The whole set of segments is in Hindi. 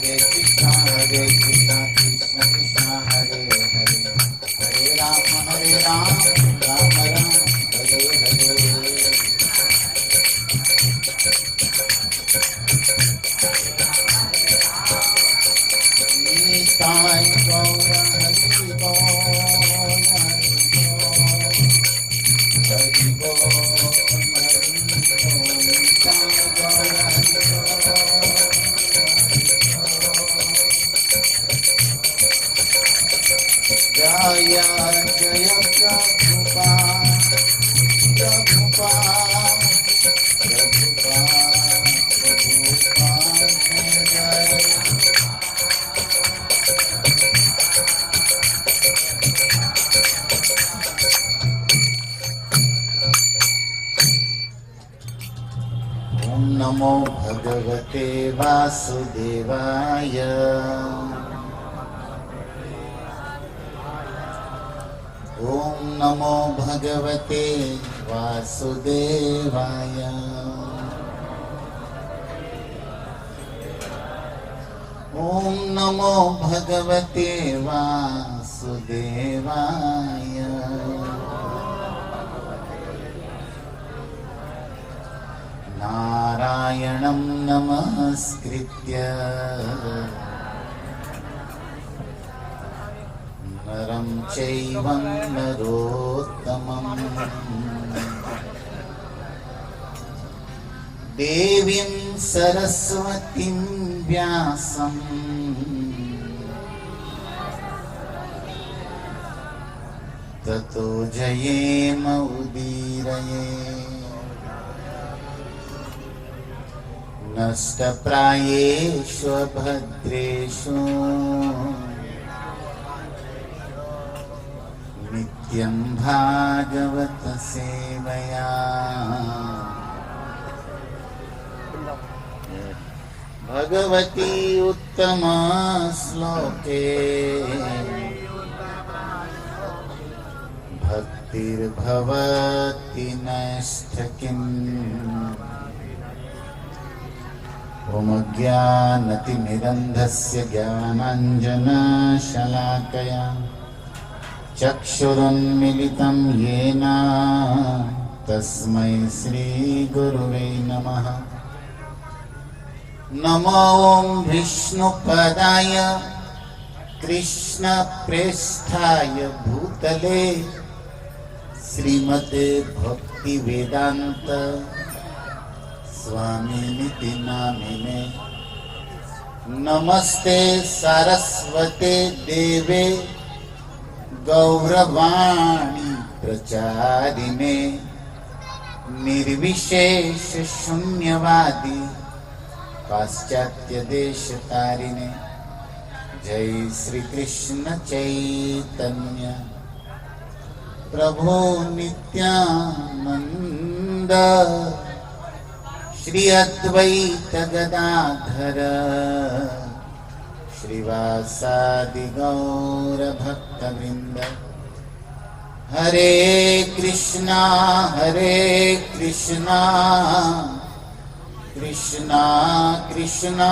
कृष्णा कृष्ण कृष्ण हरे हरे, हरे राम राम राम हरे हरे। निताय गौर हरि बोल, हरि बोल, निताय गौर हरि बोल। जय जय प्रभुपाद प्रभुपाद प्रभुपाद प्रभुपाद जय। ओम नमो भगवते वासुदेवाय, ओम नमो भगवते वासुदेवाय, ओम नमो भगवते वासुदेवाय। नारायणं नमस्कृत्य नरं चैव नरोत्तमं, देवीं सरस्वतीं व्यासं ततो जयेमुदीरये। नष्टप्रायेषु भद्रेषु नित्यं भागवत सेवया, भगवती उत्तम श्लोके भक्तिर्भवति नैष्ठिकीम्। ओम ज्ञानतिमिरन्धस्य ज्ञानाञ्जनशलाकया चक्षुरुन्मिलितं येन तस्मै श्रीगुरुवे नमः। नमो विष्णुपदाय कृष्णप्रेष्ठाय भूतले, श्रीमते भक्तिवेदान्त स्वामिनिति नामिने। नमस्ते सारस्वते देवे गौरवाणी प्रचारिणे, निर्विशेष शून्यवादी पाश्चात्य देश तारिणे। जय श्री कृष्ण चैतन्य प्रभु नित्यानंद, श्री अद्वैत गदाधर श्रीवासादि गौर भक्तवृंद। हरे कृष्णा कृष्णा कृष्णा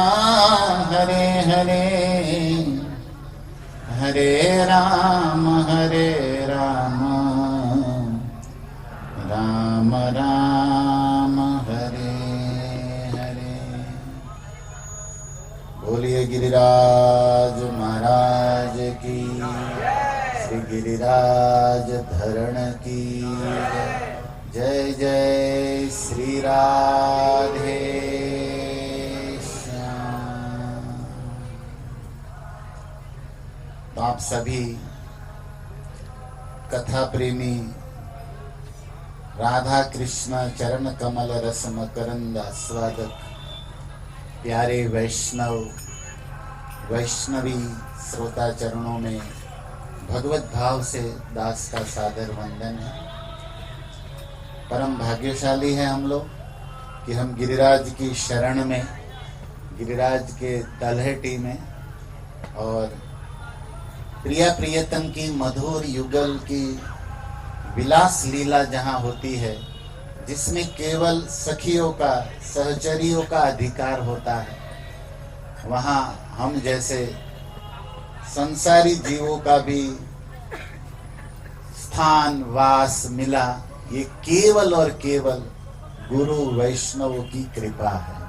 हरे हरे, हरे राम राम राम हरे हरे। बोलिए गिरिराज महाराज की, श्री गिरिराज धरण की जय। जय श्री राधे श्याम। तो आप सभी कथा प्रेमी, राधा कृष्ण चरण कमल रस मकरंद आस्वादक, प्यारे वैष्णवी श्रोता चरणों में भगवत भाव से दास का सादर वंदन है। परम भाग्यशाली है हम लोग कि हम गिरिराज की शरण में, गिरिराज के तलहटी में, और प्रिया प्रियतम की मधुर युगल की विलास लीला जहाँ होती है, जिसमें केवल सखियों का, सहचरियों का अधिकार होता है, वहाँ हम जैसे संसारी जीवों का भी स्थान वास मिला, ये केवल और केवल गुरु वैष्णव की कृपा है।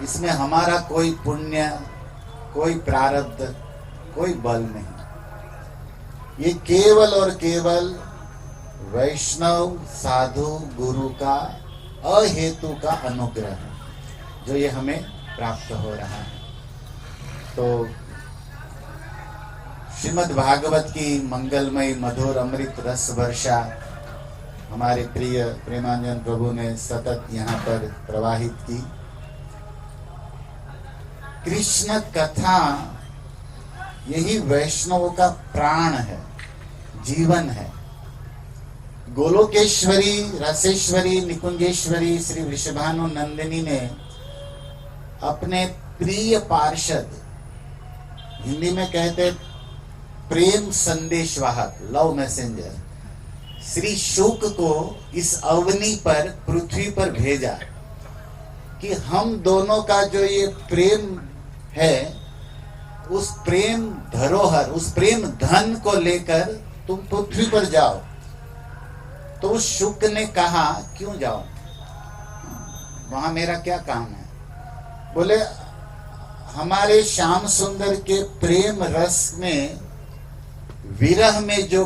इसमें हमारा कोई पुण्य, कोई प्रारब्ध, कोई बल नहीं। ये केवल और केवल वैष्णव साधु गुरु का अहेतु का अनुग्रह है जो ये हमें प्राप्त हो रहा है। तो श्रीमद् भागवत की मंगलमय मधुर अमृत रस वर्षा हमारे प्रिय प्रेमानंद प्रभु ने सतत यहाँ पर प्रवाहित की। कृष्ण कथा यही वैष्णवों का प्राण है, जीवन है। गोलोकेश्वरी, रसेश्वरी, निकुंजेश्वरी श्री वृषभानु नंदिनी ने अपने प्रिय पार्षद, हिंदी में कहते प्रेम संदेश वाहक, लव मैसेंजर, श्री शुक को इस अवनी पर, पृथ्वी पर भेजा कि हम दोनों का जो ये प्रेम है, उस प्रेम धरोहर, उस प्रेम धन को लेकर तुम पृथ्वी पर जाओ। तो उस शुक ने कहा क्यों जाओ, वहां मेरा क्या काम है? बोले हमारे श्याम सुंदर के प्रेम रस में, विरह में जो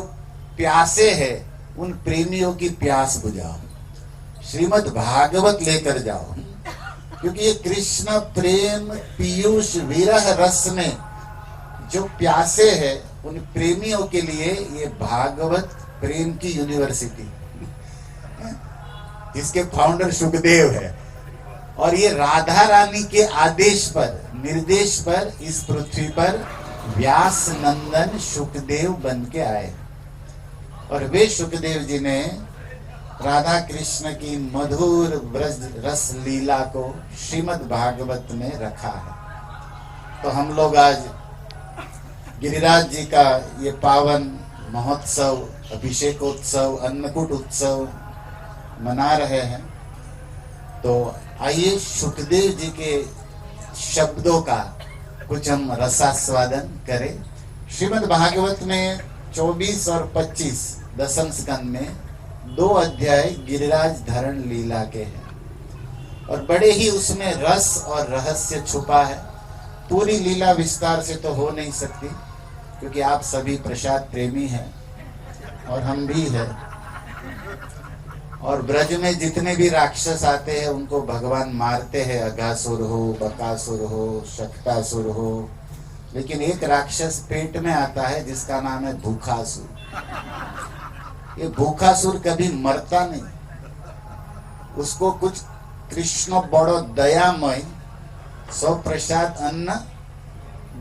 प्यासे है, उन प्रेमियों की प्यास बुझाओ, श्रीमद् भागवत लेकर जाओ। क्योंकि ये कृष्ण प्रेम पीयूष विरह रस में जो प्यासे है, उन प्रेमियों के लिए ये भागवत प्रेम की यूनिवर्सिटी, जिसके फाउंडर सुखदेव है। और ये राधा रानी के आदेश पर, निर्देश पर इस पृथ्वी पर व्यास नंदन सुखदेव बन के आए। और वे सुखदेव जी ने राधा कृष्ण की मधुर ब्रज रस लीला को श्रीमद् भागवत में रखा है। तो हम लोग आज गिरिराज जी का ये पावन महोत्सव, अभिषेकोत्सव, अन्नकूट उत्सव मना रहे हैं। तो आइए सुखदेव जी के शब्दों का कुछ हम रसास्वादन करें। श्रीमद् भागवत में 24 और 25 दशम स्कंद में 2 अध्याय गिरिराज धरण लीला के हैं और बड़े ही उसमें रस और रहस्य छुपा है। पूरी लीला विस्तार से तो हो नहीं सकती क्योंकि आप सभी प्रसाद प्रेमी हैं और हम भी हैं। और ब्रज में जितने भी राक्षस आते हैं उनको भगवान मारते हैं, अघासुर हो, बकासुर हो, शक्तासुर हो। लेकिन एक राक्षस पेट में आता है जिसका नाम है भूखासुर। ये भूखासुर कभी मरता नहीं, उसको कुछ कृष्ण बड़ो दयामय सौ प्रसाद अन्न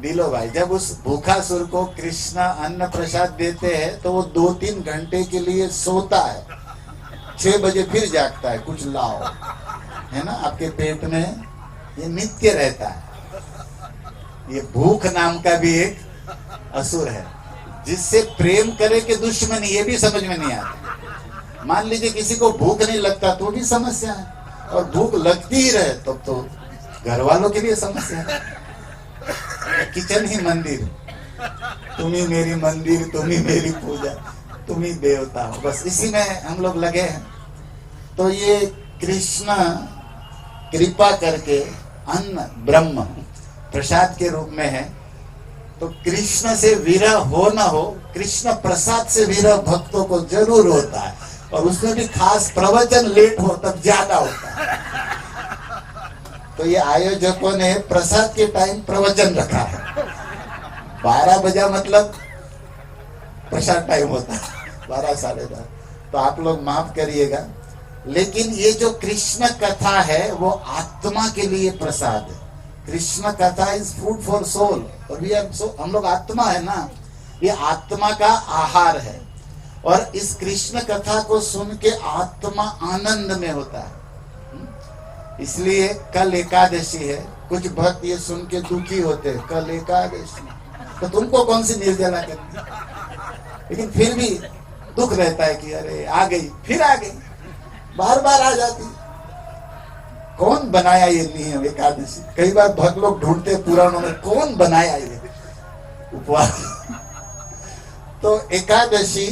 दिलो भाई। जब उस भूखासुर को कृष्ण अन्न प्रसाद देते हैं तो वो 2-3 घंटे के लिए सोता है, 6 बजे फिर जागता है, कुछ लाओ, है ना। आपके पेट में ये नित्य रहता है। ये भूख नाम का भी एक असुर है जिससे प्रेम करे कि दुश्मनी, ये भी समझ में नहीं आता। मान लीजिए किसी को भूख नहीं लगता तो भी समस्या है, और भूख लगती ही रहे तो घर वालों के लिए समस्या है। किचन ही मंदिर, तुम ही मेरी मंदिर, तुम ही मेरी पूजा, तुम ही देवता हो, बस इसी में हम लोग लगे हैं। तो ये कृष्ण कृपा करके अन्न ब्रह्म प्रसाद के रूप में है। तो कृष्ण से विरह हो ना हो, कृष्ण प्रसाद से विरह भक्तों को जरूर होता है, और उसमें भी खास प्रवचन लेट हो तब ज्यादा होता है। तो ये आयोजकों ने प्रसाद के टाइम प्रवचन रखा है, 12 बजा मतलब प्रसाद टाइम होता है 12 साढ़े 12। तो आप लोग माफ करिएगा, लेकिन ये जो कृष्ण कथा है वो आत्मा के लिए प्रसाद है। कृष्ण कथा इज फूड फॉर सोल, और हम लोग आत्मा है ना, ये आत्मा का आहार है। और इस कृष्ण कथा को सुन के आत्मा आनंद में होता है। इसलिए कल एकादशी है, कुछ भक्त ये सुन के दुखी होते हैं, कल एकादशी, तो तुमको कौन सी निर्जला करनी। लेकिन फिर भी दुख रहता है कि अरे आ गई, फिर आ गई, बार बार आ जाती। कौन बनाया ये नियम एकादशी? कई बार भक्त लोग ढूंढते पुराणों में कौन बनाया ये उपवास। तो एकादशी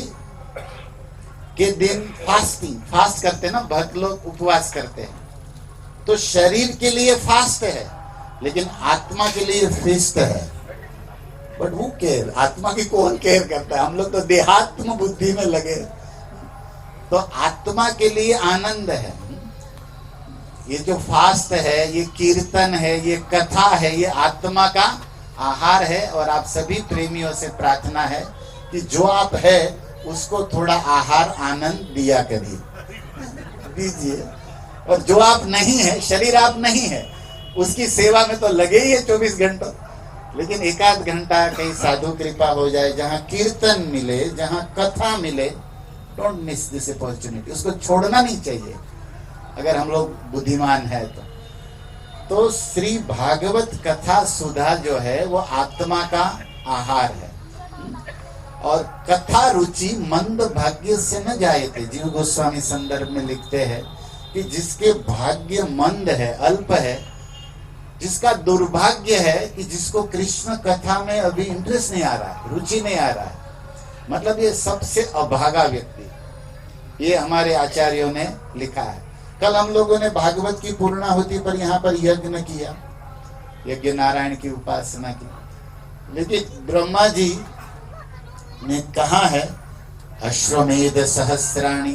के दिन फास्ट करते हैं ना, भक्त लोग उपवास करते हैं। तो शरीर के लिए फास्ट है, लेकिन आत्मा के लिए feast है। बट वो केयर, आत्मा की कौन केयर करता है? हम लोग तो देहात्म बुद्धि में लगे। तो आत्मा के लिए आनंद है। ये जो फास्ट है, ये कीर्तन है, ये कथा है, ये आत्मा का आहार है। और आप सभी प्रेमियों से प्रार्थना है कि जो आप है उसको थोड़ा आहार आनंद दिया करिए, दीजिए। और जो आप नहीं है, शरीर आप नहीं है, उसकी सेवा में तो लगे ही है 24 घंटों। लेकिन एक आध घंटा कहीं साधु कृपा हो जाए, जहाँ कीर्तन मिले, जहाँ कथा मिले, डोंट मिस दिस अपॉर्चुनिटी। उसको छोड़ना नहीं चाहिए अगर हम लोग बुद्धिमान है तो श्री भागवत कथा सुधा जो है वो आत्मा का आहार है। और कथा रुचि मंद भाग्य से न जाए थे। जीव गोस्वामी संदर्भ में लिखते हैं कि जिसके भाग्य मंद है, अल्प है, जिसका दुर्भाग्य है कि जिसको कृष्ण कथा में अभी इंटरेस्ट नहीं आ रहा है, रुचि नहीं आ रहा है, मतलब ये सबसे अभागा व्यक्ति। ये हमारे आचार्यों ने लिखा है। कल हम लोगों ने भागवत की पूर्णाहुति पर यहाँ पर यज्ञ किया, यज्ञ नारायण की उपासना की। लेकिन ब्रह्मा जी ने कहा है अश्वमेध सहस्राणी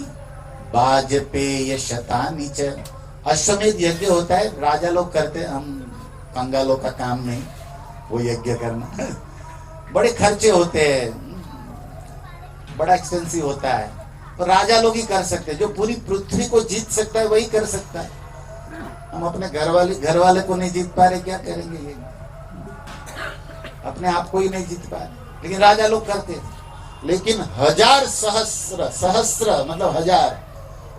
वाजपेय शतानि च। अश्वमेध यज्ञ होता है, राजा लोग करते, हम कंगालों का काम नहीं वो यज्ञ करना। बड़े खर्चे होते हैं, बड़ा एक्सपेंसिव होता है, तो राजा लोग ही कर सकते हैं। जो पूरी पृथ्वी को जीत सकता है वही कर सकता है। हम अपने घर वाले को नहीं जीत पा रहे, क्या करेंगे? ये अपने आप को ही नहीं जीत पा रहे, लेकिन राजा लोग करते थे। लेकिन हजार सहस्र मतलब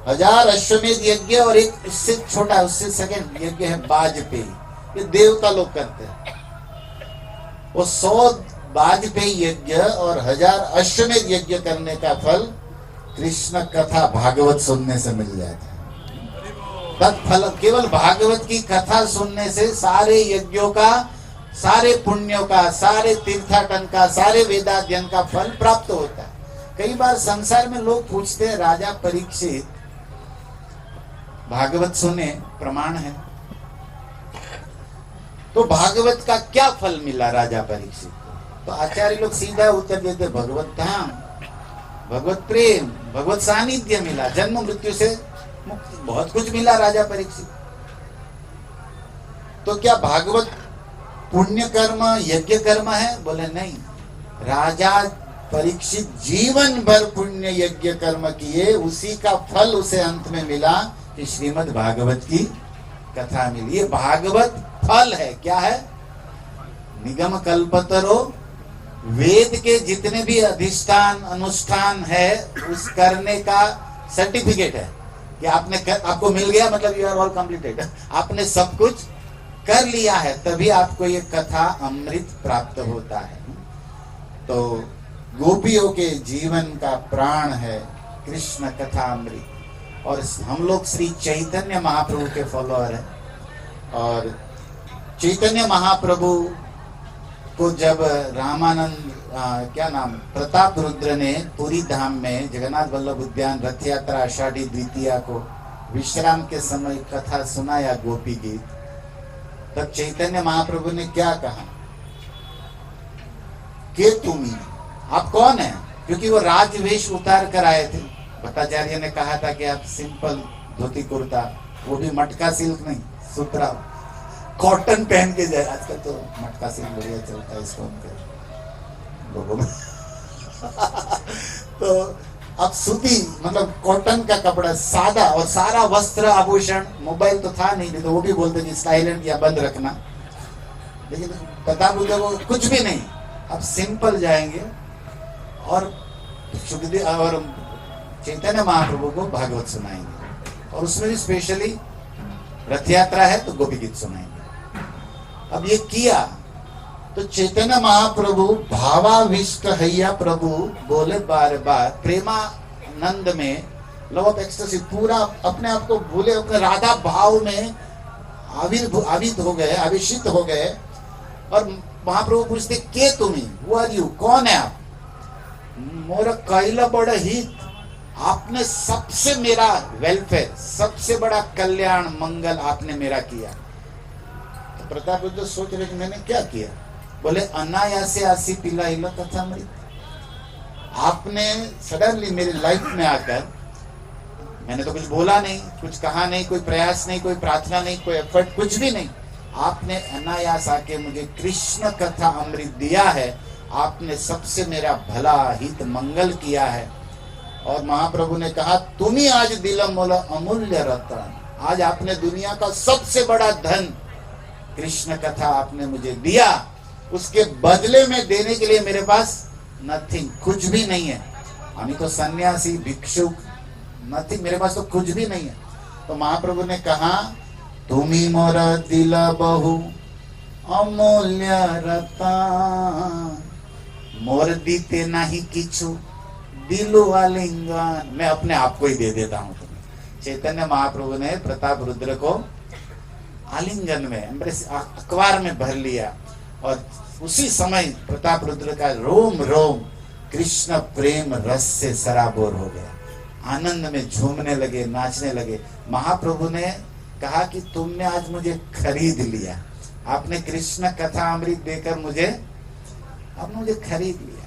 हजार अश्वमेध यज्ञ, और एक उससे छोटा, उससे सेकंड यज्ञ है वाजपेयी, ये देवता लोग करते हैं। वो 100 वाजपेयी यज्ञ और 1000 अश्वमेध यज्ञ करने का फल कृष्ण कथा भागवत सुनने से मिल जाता है। तत्फल केवल भागवत की कथा सुनने से सारे यज्ञों का, सारे पुण्यों का, सारे तीर्थाटन का, सारे वेदाध्ययन का फल प्राप्त होता है। कई बार संसार में लोग पूछते हैं, राजा परीक्षित भागवत सुने, प्रमाण है, तो भागवत का क्या फल मिला राजा परीक्षित को? तो आचार्य लोग सीधा उत्तर देते, भगवत धाम, भगवत प्रेम, भगवत सानिध्य मिला, जन्म मृत्यु से मुक्ति, बहुत कुछ मिला राजा परीक्षित। तो क्या भागवत पुण्य कर्म, यज्ञ कर्म है? बोले नहीं। राजा परीक्षित जीवन भर पुण्य यज्ञ कर्म किए, उसी का फल उसे अंत में मिला कि श्रीमद् भागवत की कथा मिली। ये भागवत फल है। क्या है? निगम कल्पतरो, वेद के जितने भी अधिष्ठान अनुष्ठान है उस करने का सर्टिफिकेट है कि आपको मिल गया, मतलब यू आर ऑल कंप्लीटेड, आपने सब कुछ कर लिया है, तभी आपको ये कथा अमृत प्राप्त होता है। तो गोपियों के जीवन का प्राण है कृष्ण कथा अमृत। और हम लोग श्री चैतन्य महाप्रभु के फॉलोअर हैं। और चैतन्य महाप्रभु को जब रामानंद क्या नाम प्रताप रुद्र ने पुरी धाम में जगन्नाथ वल्लभ उद्यान रथ यात्रा आषाढ़ी द्वितीया को विश्राम के समय कथा सुनाया गोपी गीत, तब चैतन्य महाप्रभु ने क्या कहा कि तुम्ही, आप कौन है? क्योंकि वो राजवेश उतार कर आए थे। भट्टाचार्य ने कहा था कि आप सिंपल धोती कुर्ता, वो भी मटका सिल्क नहीं, सुतरा कॉटन पहन के जाए। आजकल तो मटका सिल्क बढ़िया चलता है, इसको लोगों में तो अब सूती मतलब कॉटन का कपड़ा सादा, और सारा वस्त्र आभूषण, मोबाइल तो था नहीं, तो वो भी बोलते कि साइलेंट या बंद रखना, लेकिन प्रताप रुद्र को कुछ भी नहीं, अब सिंपल जाएंगे। और सुखदेव और चैतन्य महाप्रभु को भागवत सुनाएंगे, और उसमें भी स्पेशली रथ यात्रा है तो गोपी गीत सुनाएंगे। अब ये किया तो चैतन्य महाप्रभु भावाविष्ट हैया प्रभु बोले बार बार, प्रेमानंद में, लव ऑफ एक्सटेसी, पूरा अपने आप को भूले, अपने राधा भाव में आवित हो गए, आवेशित हो गए। और महाप्रभु पूछते के तुम्ही, हु आर यू, कौन है आप? मोर कैला बड़ा हित, आपने सबसे मेरा वेलफेयर, सबसे बड़ा कल्याण मंगल आपने मेरा किया। तो प्रताप रुद्र सोच रहे कि मैंने क्या किया? बोले अनायासे आसी पिला इला कथामृत, आपने सडनली मेरी लाइफ में आकर, मैंने तो कुछ बोला नहीं, कुछ कहा नहीं, कोई प्रयास नहीं, कोई प्रार्थना नहीं, कोई एफर्ट, कुछ भी नहीं, आपने अनायास आके मुझे कृष्ण कथा अमृत दिया है। आपने सबसे मेरा भला हित मंगल किया है। और महाप्रभु ने कहा तुम ही आज दिलम मोला अमूल्य रतन, आज आपने दुनिया का सबसे बड़ा धन कृष्ण कथा आपने मुझे दिया, उसके बदले में देने के लिए मेरे पास नथिंग, कुछ भी नहीं है। हम तो सन्यासी भिक्षुक, नथिंग, मेरे पास तो कुछ भी नहीं है। तो महाप्रभु ने कहा तुम्ही मोर दिल बहु अमूल्य रतन, मोर दीते नहीं किछु दिलु आलिंगन, मैं अपने आप को ही दे देता हूं तुम्हें। चैतन्य महाप्रभु ने प्रताप रुद्र को आलिंगन में, अखबार में भर लिया। और उसी समय प्रताप रुद्र का रोम रोम कृष्ण प्रेम रस से सराबोर हो गया, आनंद में झूमने लगे, नाचने लगे। महाप्रभु ने कहा कि तुमने आज मुझे खरीद लिया, आपने कृष्ण कथा अमृत देकर आपने मुझे खरीद लिया।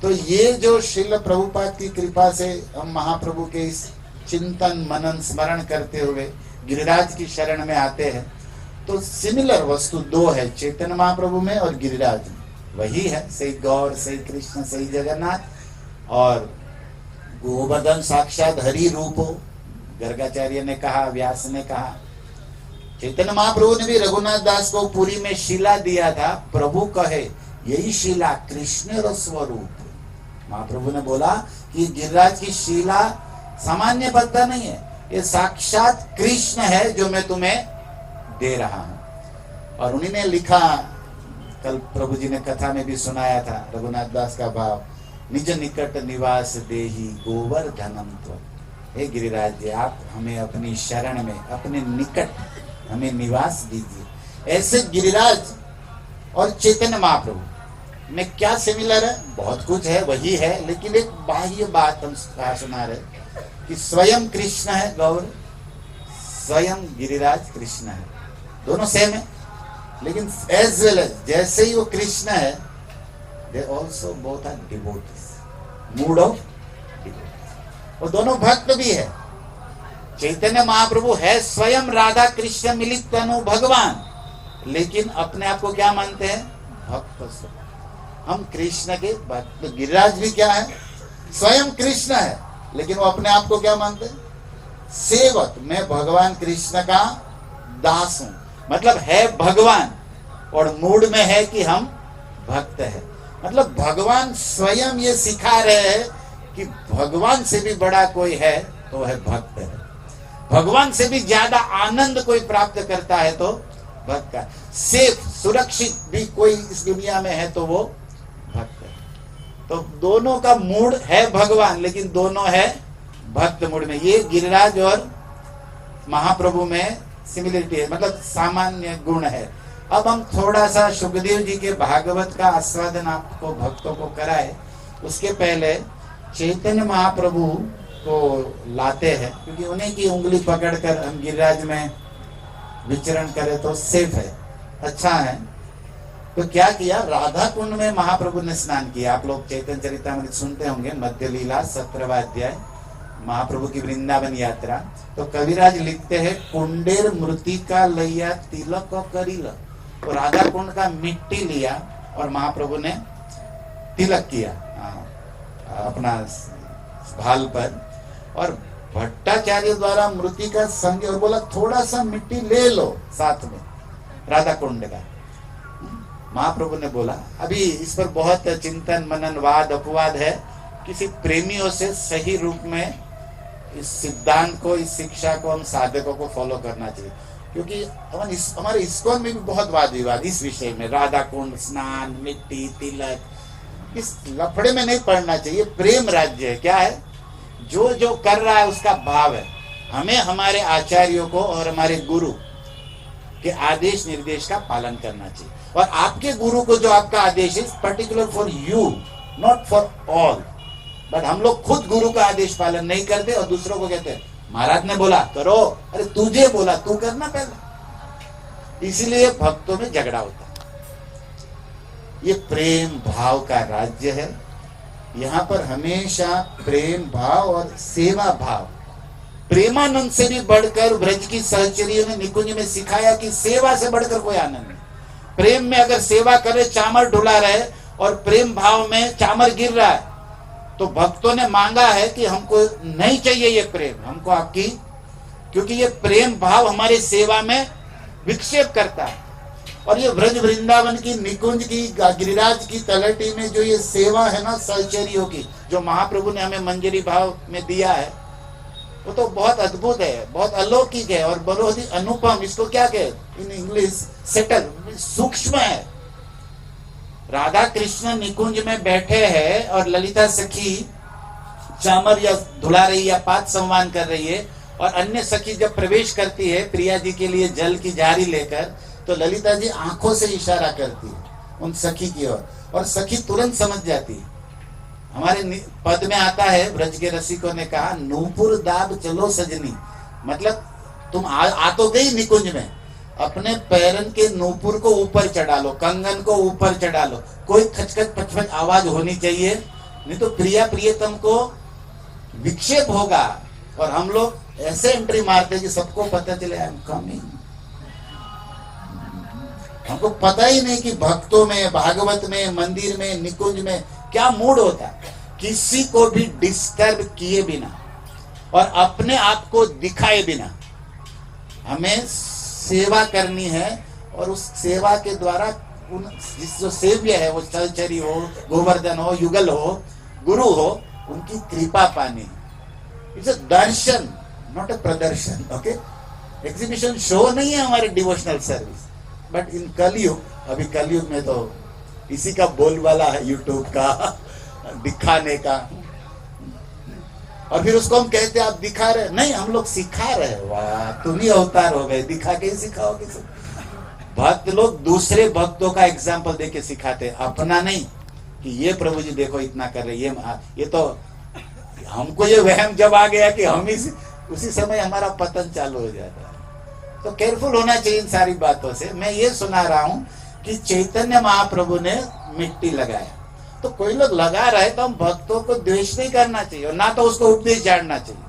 तो ये जो श्रील प्रभुपाद की कृपा से हम महाप्रभु के इस चिंतन मनन स्मरण करते हुए गिरिराज की शरण में आते हैं, तो सिमिलर वस्तु दो है चैतन्य महाप्रभु में और गिरिराज में, वही है, सही गौर, सही कृष्ण, सही जगन्नाथ। और गोवर्धन साक्षात हरि रूप हो, गर्गाचार्य ने कहा, व्यास ने कहा। चैतन्य महाप्रभु ने भी रघुनाथ दास को पुरी में शिला दिया था, प्रभु कहे यही शिला कृष्ण र स्वरूप। महाप्रभु ने बोला कि गिरिराज की शिला सामान्य पत्ता नहीं है, ये साक्षात कृष्ण है जो मैं तुम्हें दे रहा हूं। और उन्हीं ने लिखा, कल प्रभु जी ने कथा में भी सुनाया था रघुनाथ दास का भाव, निज निकट निवास देही गोवर्धनम त्वं। हे गिरिराज जी, आप हमें अपनी शरण में, अपने निकट हमें निवास दीजिए। ऐसे गिरिराज और चैतन्य महाप्रभु में क्या सिमिलर है? बहुत कुछ है, वही है, लेकिन एक बाह्य बात हम सुना रहे कि स्वयं कृष्ण है गौर, स्वयं गिरिराज कृष्ण है, दोनों सेम है। लेकिन एज वेल एज जैसे ही वो कृष्ण है, they also both are devotees, mood of devotees. वो दोनों भक्त भी है। चैतन्य महाप्रभु है स्वयं राधा कृष्ण मिलित तनु भगवान, लेकिन अपने आप को क्या मानते हैं? भक्त। हम कृष्ण के भक्त। गिरिराज भी क्या है? स्वयं कृष्ण है, लेकिन वो अपने आप को क्या मानते हैं? सेवक। मैं भगवान कृष्ण का दास हूं, मतलब है भगवान, और मूड में है कि हम भक्त है। मतलब भगवान स्वयं ये सिखा रहे हैं कि भगवान से भी बड़ा कोई है तो है भक्त है, भगवान से भी ज्यादा आनंद कोई प्राप्त करता है तो भक्त है, सेफ सुरक्षित भी कोई इस दुनिया में है तो वो भक्त है। तो दोनों का मूड है भगवान, लेकिन दोनों है भक्त मूड में। ये गिरिराज और महाप्रभु में सिमिलरिटी है, मतलब सामान्य गुण है। अब हम थोड़ा सा सुखदेव जी के भागवत का आस्वादन आपको भक्तों को कराए, उसके पहले चैतन्य महाप्रभु को लाते हैं, क्योंकि उन्हीं की उंगली पकड़कर हम गिरिराज में विचरण करें तो सेफ है, अच्छा है। तो क्या किया, राधा कुंड में महाप्रभु ने स्नान किया। आप लोग चैतन्य चरितामृत सुनते होंगे, मध्य लीला 17वां अध्याय, महाप्रभु की वृंदावन यात्रा। तो कविराज लिखते हैं, कुंडेर मृतिका लैया तिलक करील। तो राधा कुंड का मिट्टी लिया और महाप्रभु ने तिलक किया अपना भाल पर, और भट्टाचार्य द्वारा मृतिका संग, और बोला थोड़ा सा मिट्टी ले लो साथ में राधा कुंड का। महाप्रभु ने बोला, अभी इस पर बहुत चिंतन मनन वाद अपवाद है, किसी प्रेमियों से सही रूप में इस सिद्धांत को, इस शिक्षा को हम साधकों को फॉलो करना चाहिए, क्योंकि हमारे इस्कॉन में भी बहुत वाद विवाद इस विषय में, राधा कुंड, स्नान, मिट्टी, तिलक, इस लफड़े में नहीं पड़ना चाहिए। प्रेम राज्य है, क्या है, जो जो कर रहा है उसका भाव है। हमें हमारे आचार्यों को और हमारे गुरु कि आदेश निर्देश का पालन करना चाहिए। और आपके गुरु को जो आपका आदेश है, particular for you, not for all. But हम लोग खुद गुरु का आदेश पालन नहीं करते और दूसरों को कहते हैं महाराज ने बोला करो, अरे तुझे बोला, तू करना पहले। इसीलिए भक्तों में झगड़ा होता है। ये प्रेम भाव का राज्य है। यहाँ पर हमेशा प्रेम भाव और सेवा भाव, प्रेमानंद से भी बढ़कर ब्रज की सहचर्यों ने निकुंज में सिखाया कि सेवा से बढ़कर कोई आनंद नहीं। प्रेम में अगर सेवा करे, चामर ढुला रहे, और प्रेम भाव में चामर गिर रहा है, तो भक्तों ने मांगा है कि हमको नहीं चाहिए ये प्रेम, हमको आपकी, क्योंकि ये प्रेम भाव हमारी सेवा में विक्षेप करता है। और ये ब्रज वृंदावन की, निकुंज की, गिरिराज की तलहटी में जो ये सेवा है ना सहचर्यों की, जो महाप्रभु ने हमें मंजरी भाव में दिया है, वो तो बहुत अद्भुत है, बहुत अलौकिक है और बहुत ही अनुपम। इसको क्या कहे इन इंग्लिश, सेटल, सूक्ष्म है। राधा कृष्ण निकुंज में बैठे हैं और ललिता सखी चामर या धुला रही या पाद संवान कर रही है, और अन्य सखी जब प्रवेश करती है प्रिया जी के लिए जल की जारी लेकर, तो ललिता जी आंखों से इशारा करती है उन सखी की ओर, और सखी तुरंत समझ जाती है। हमारे पद में आता है, ब्रज के रसिकों ने कहा, नूपुर दाब चलो सजनी, मतलब तुम आ तो गई निकुंज में, अपने पैरन के नूपुर को ऊपर चढ़ा लो, कंगन को ऊपर चढ़ा लो, कोई खचखच पचपच आवाज होनी चाहिए, नहीं तो प्रिया प्रियतम को विक्षेप होगा। और हम लोग ऐसे एंट्री मारते कि सबको पता चले आई एम कमिंग। हमको पता ही नहीं कि भक्तों में, भागवत में, मंदिर में, निकुंज में क्या मूड होता है। किसी को भी डिस्टर्ब किए बिना और अपने आप को दिखाए बिना हमें सेवा करनी है, और उस सेवा के द्वारा उन जिस जो सेव्य है, वो चलचरी हो, गोवर्धन हो, युगल हो, गुरु हो, उनकी कृपा पानी। It's a Darshan, not a प्रदर्शन। ओके, एग्जीबिशन शो नहीं है हमारे डिवोशनल सर्विस। बट इन कलयुग, अभी कलयुग में तो इसी का बोलबाला है, यूट्यूब का दिखाने का। और फिर उसको हम कहते हैं आप दिखा रहे, नहीं, हम लोग सिखा रहे। वाह, तुम ही अवतार हो गए, दिखा के ही सिखाओगे सब। भक्त लोग दूसरे भक्तों का एग्जाम्पल देके सिखाते, अपना नहीं कि ये प्रभु जी देखो इतना कर रहे, ये तो हमको ये वहम जब आ गया कि हम ही उसी समय हमारा पतन चालू हो जाता है। तो केयरफुल होना चाहिए इन सारी बातों से। मैं ये सुना रहा हूं कि चैतन्य महाप्रभु ने मिट्टी लगाया, तो कोई लोग लगा रहे तो हम भक्तों को द्वेष नहीं करना चाहिए, और ना तो उसको उपदेश जानना चाहिए,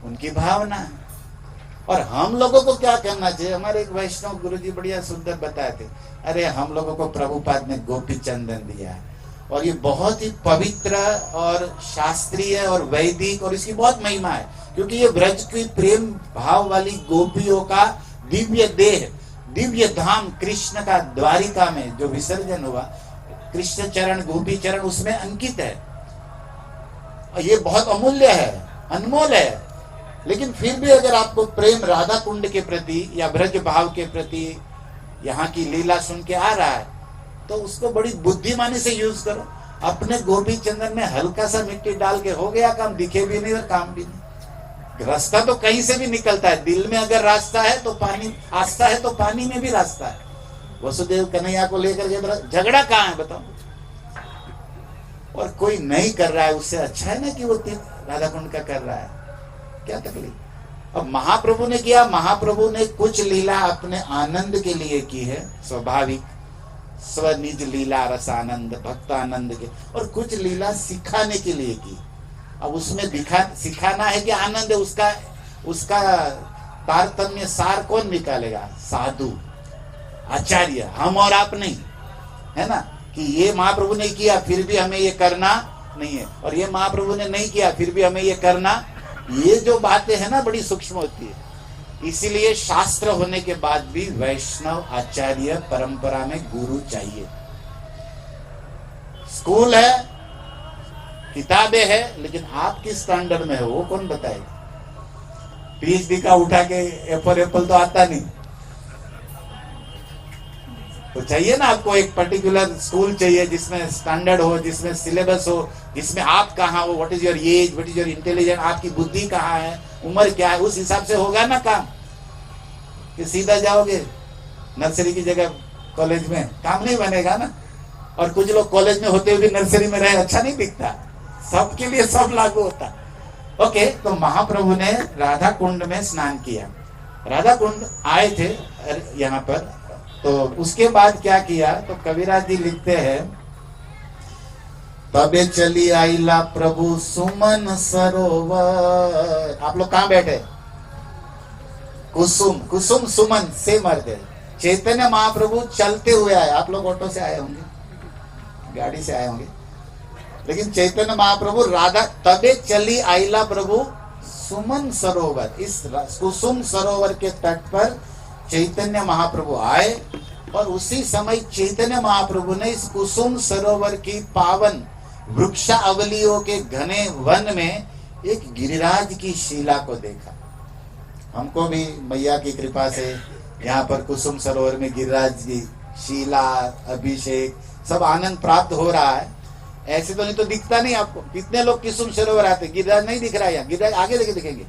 उनकी भावना है। और हम लोगों को क्या करना चाहिए, हमारे एक वैष्णव गुरुजी बढ़िया सुंदर बताए थे, अरे हम लोगों को प्रभुपाद ने गोपी चंदन दिया है, और ये बहुत ही पवित्र और शास्त्रीय और वैदिक, और इसकी बहुत महिमा है, क्योंकि ये ब्रज की प्रेम भाव वाली गोपियों का दिव्य देह, दिव्य धाम कृष्ण का द्वारिका में जो विसर्जन हुआ, कृष्ण चरण, गोपी चरण उसमें अंकित है। ये बहुत अमूल्य है, अनमोल है। लेकिन फिर भी अगर आपको प्रेम राधा कुंड के प्रति या ब्रज भाव के प्रति यहाँ की लीला सुन के आ रहा है, तो उसको बड़ी बुद्धिमानी से यूज करो। अपने गोपी चंदन में हल्का सा मिट्टी डाल के हो गया काम, दिखे भी नहीं और काम भी नहीं। रास्ता तो कहीं से भी निकलता है, दिल में अगर रास्ता है तो पानी, आस्था है तो पानी में भी रास्ता है। वसुदेव कन्हैया को लेकर झगड़ा कहाँ है बताओ? और कोई नहीं कर रहा है, उससे अच्छा है ना कि वो राधा कुंड का कर रहा है, क्या तकलीफ। अब महाप्रभु ने किया, महाप्रभु ने कुछ लीला अपने आनंद के लिए की है, स्वाभाविक स्वनिज लीला रस आनंद भक्त आनंद के, और कुछ लीला सिखाने के लिए की। अब उसमें सिखाना है कि आनंद है, उसका तारतम्य सार कौन निकालेगा? साधु आचार्य, हम और आप नहीं, है ना। कि ये महाप्रभु ने किया फिर भी हमें ये करना नहीं है, और ये महाप्रभु ने नहीं किया फिर भी हमें ये करना। ये जो बातें है ना बड़ी सूक्ष्म होती है। इसीलिए शास्त्र होने के बाद भी वैष्णव आचार्य परंपरा में गुरु चाहिए। स्कूल है, किताबें है, लेकिन आप किस स्टैंडर्ड में हो वो कौन बताएगा? पीएचडी का उठा के एप्पल तो आता नहीं, तो चाहिए ना आपको एक पर्टिकुलर स्कूल चाहिए जिसमें स्टैंडर्ड हो, जिसमें सिलेबस हो, जिसमें आप कहाँ हो, what is your age, what is your intelligence, आपकी बुद्धि कहाँ है, उम्र क्या है, उस हिसाब से होगा ना काम। कि सीधा जाओगे नर्सरी की जगह कॉलेज में काम नहीं बनेगा ना। और कुछ लोग कॉलेज में होते हुए भी नर्सरी में रहे, अच्छा नहीं दिखता। सबके लिए सब लागू होता। ओके, तो महाप्रभु ने राधा कुंड में स्नान किया, राधा कुंड आए थे यहाँ पर। तो उसके बाद क्या किया, तो कबीराज जी लिखते हैं, तबे चली आईला प्रभु सुमन सरोवर। आप लोग कहाँ बैठे? कुसुम, कुसुम सुमन से मर्द। चैतन्य महाप्रभु चलते हुए आए। आप लोग ऑटो से आए होंगे, गाड़ी से आए होंगे, लेकिन चैतन्य महाप्रभु राधा, तबे चली आईला प्रभु सुमन सरोवर। इस कुसुम सरोवर के तट पर चैतन्य महाप्रभु आए और उसी समय चैतन्य महाप्रभु ने इस कुसुम सरोवर की पावन वृक्षावलियों के घने वन में एक गिरिराज की शिला को देखा। हमको भी मैया की कृपा से यहाँ पर कुसुम सरोवर में गिरिराज की शिला, अभिषेक, सब आनंद प्राप्त हो रहा है। ऐसे तो नहीं तो दिखता नहीं आपको। कितने लोग कुसुम सरोवर आते, गिरिराज नहीं दिख रहा है यहाँ। गिरिराज आगे देखे दिखेंगे।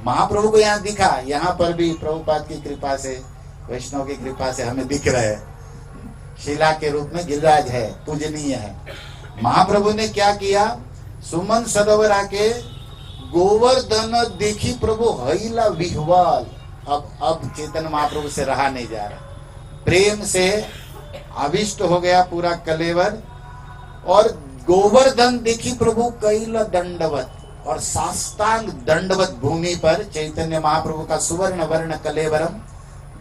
महाप्रभु को यहाँ दिखा, यहाँ पर भी प्रभुपाद की कृपा से, वैष्णव की कृपा से हमें दिख रहे हैं। शिला के रूप में गिरिराज है, पूजनीय है। महाप्रभु ने क्या किया, सुमन सरोवर आके गोवर्धन देखी प्रभु हईला विह्वाल। अब चैतन्य महाप्रभु से रहा नहीं जा रहा, प्रेम से आविष्ट हो गया पूरा कलेवर। और गोवर्धन देखी प्रभु कैला दंडवत, और साष्टांग दंडवत भूमि पर चैतन्य महाप्रभु का सुवर्ण वर्ण कलेवरम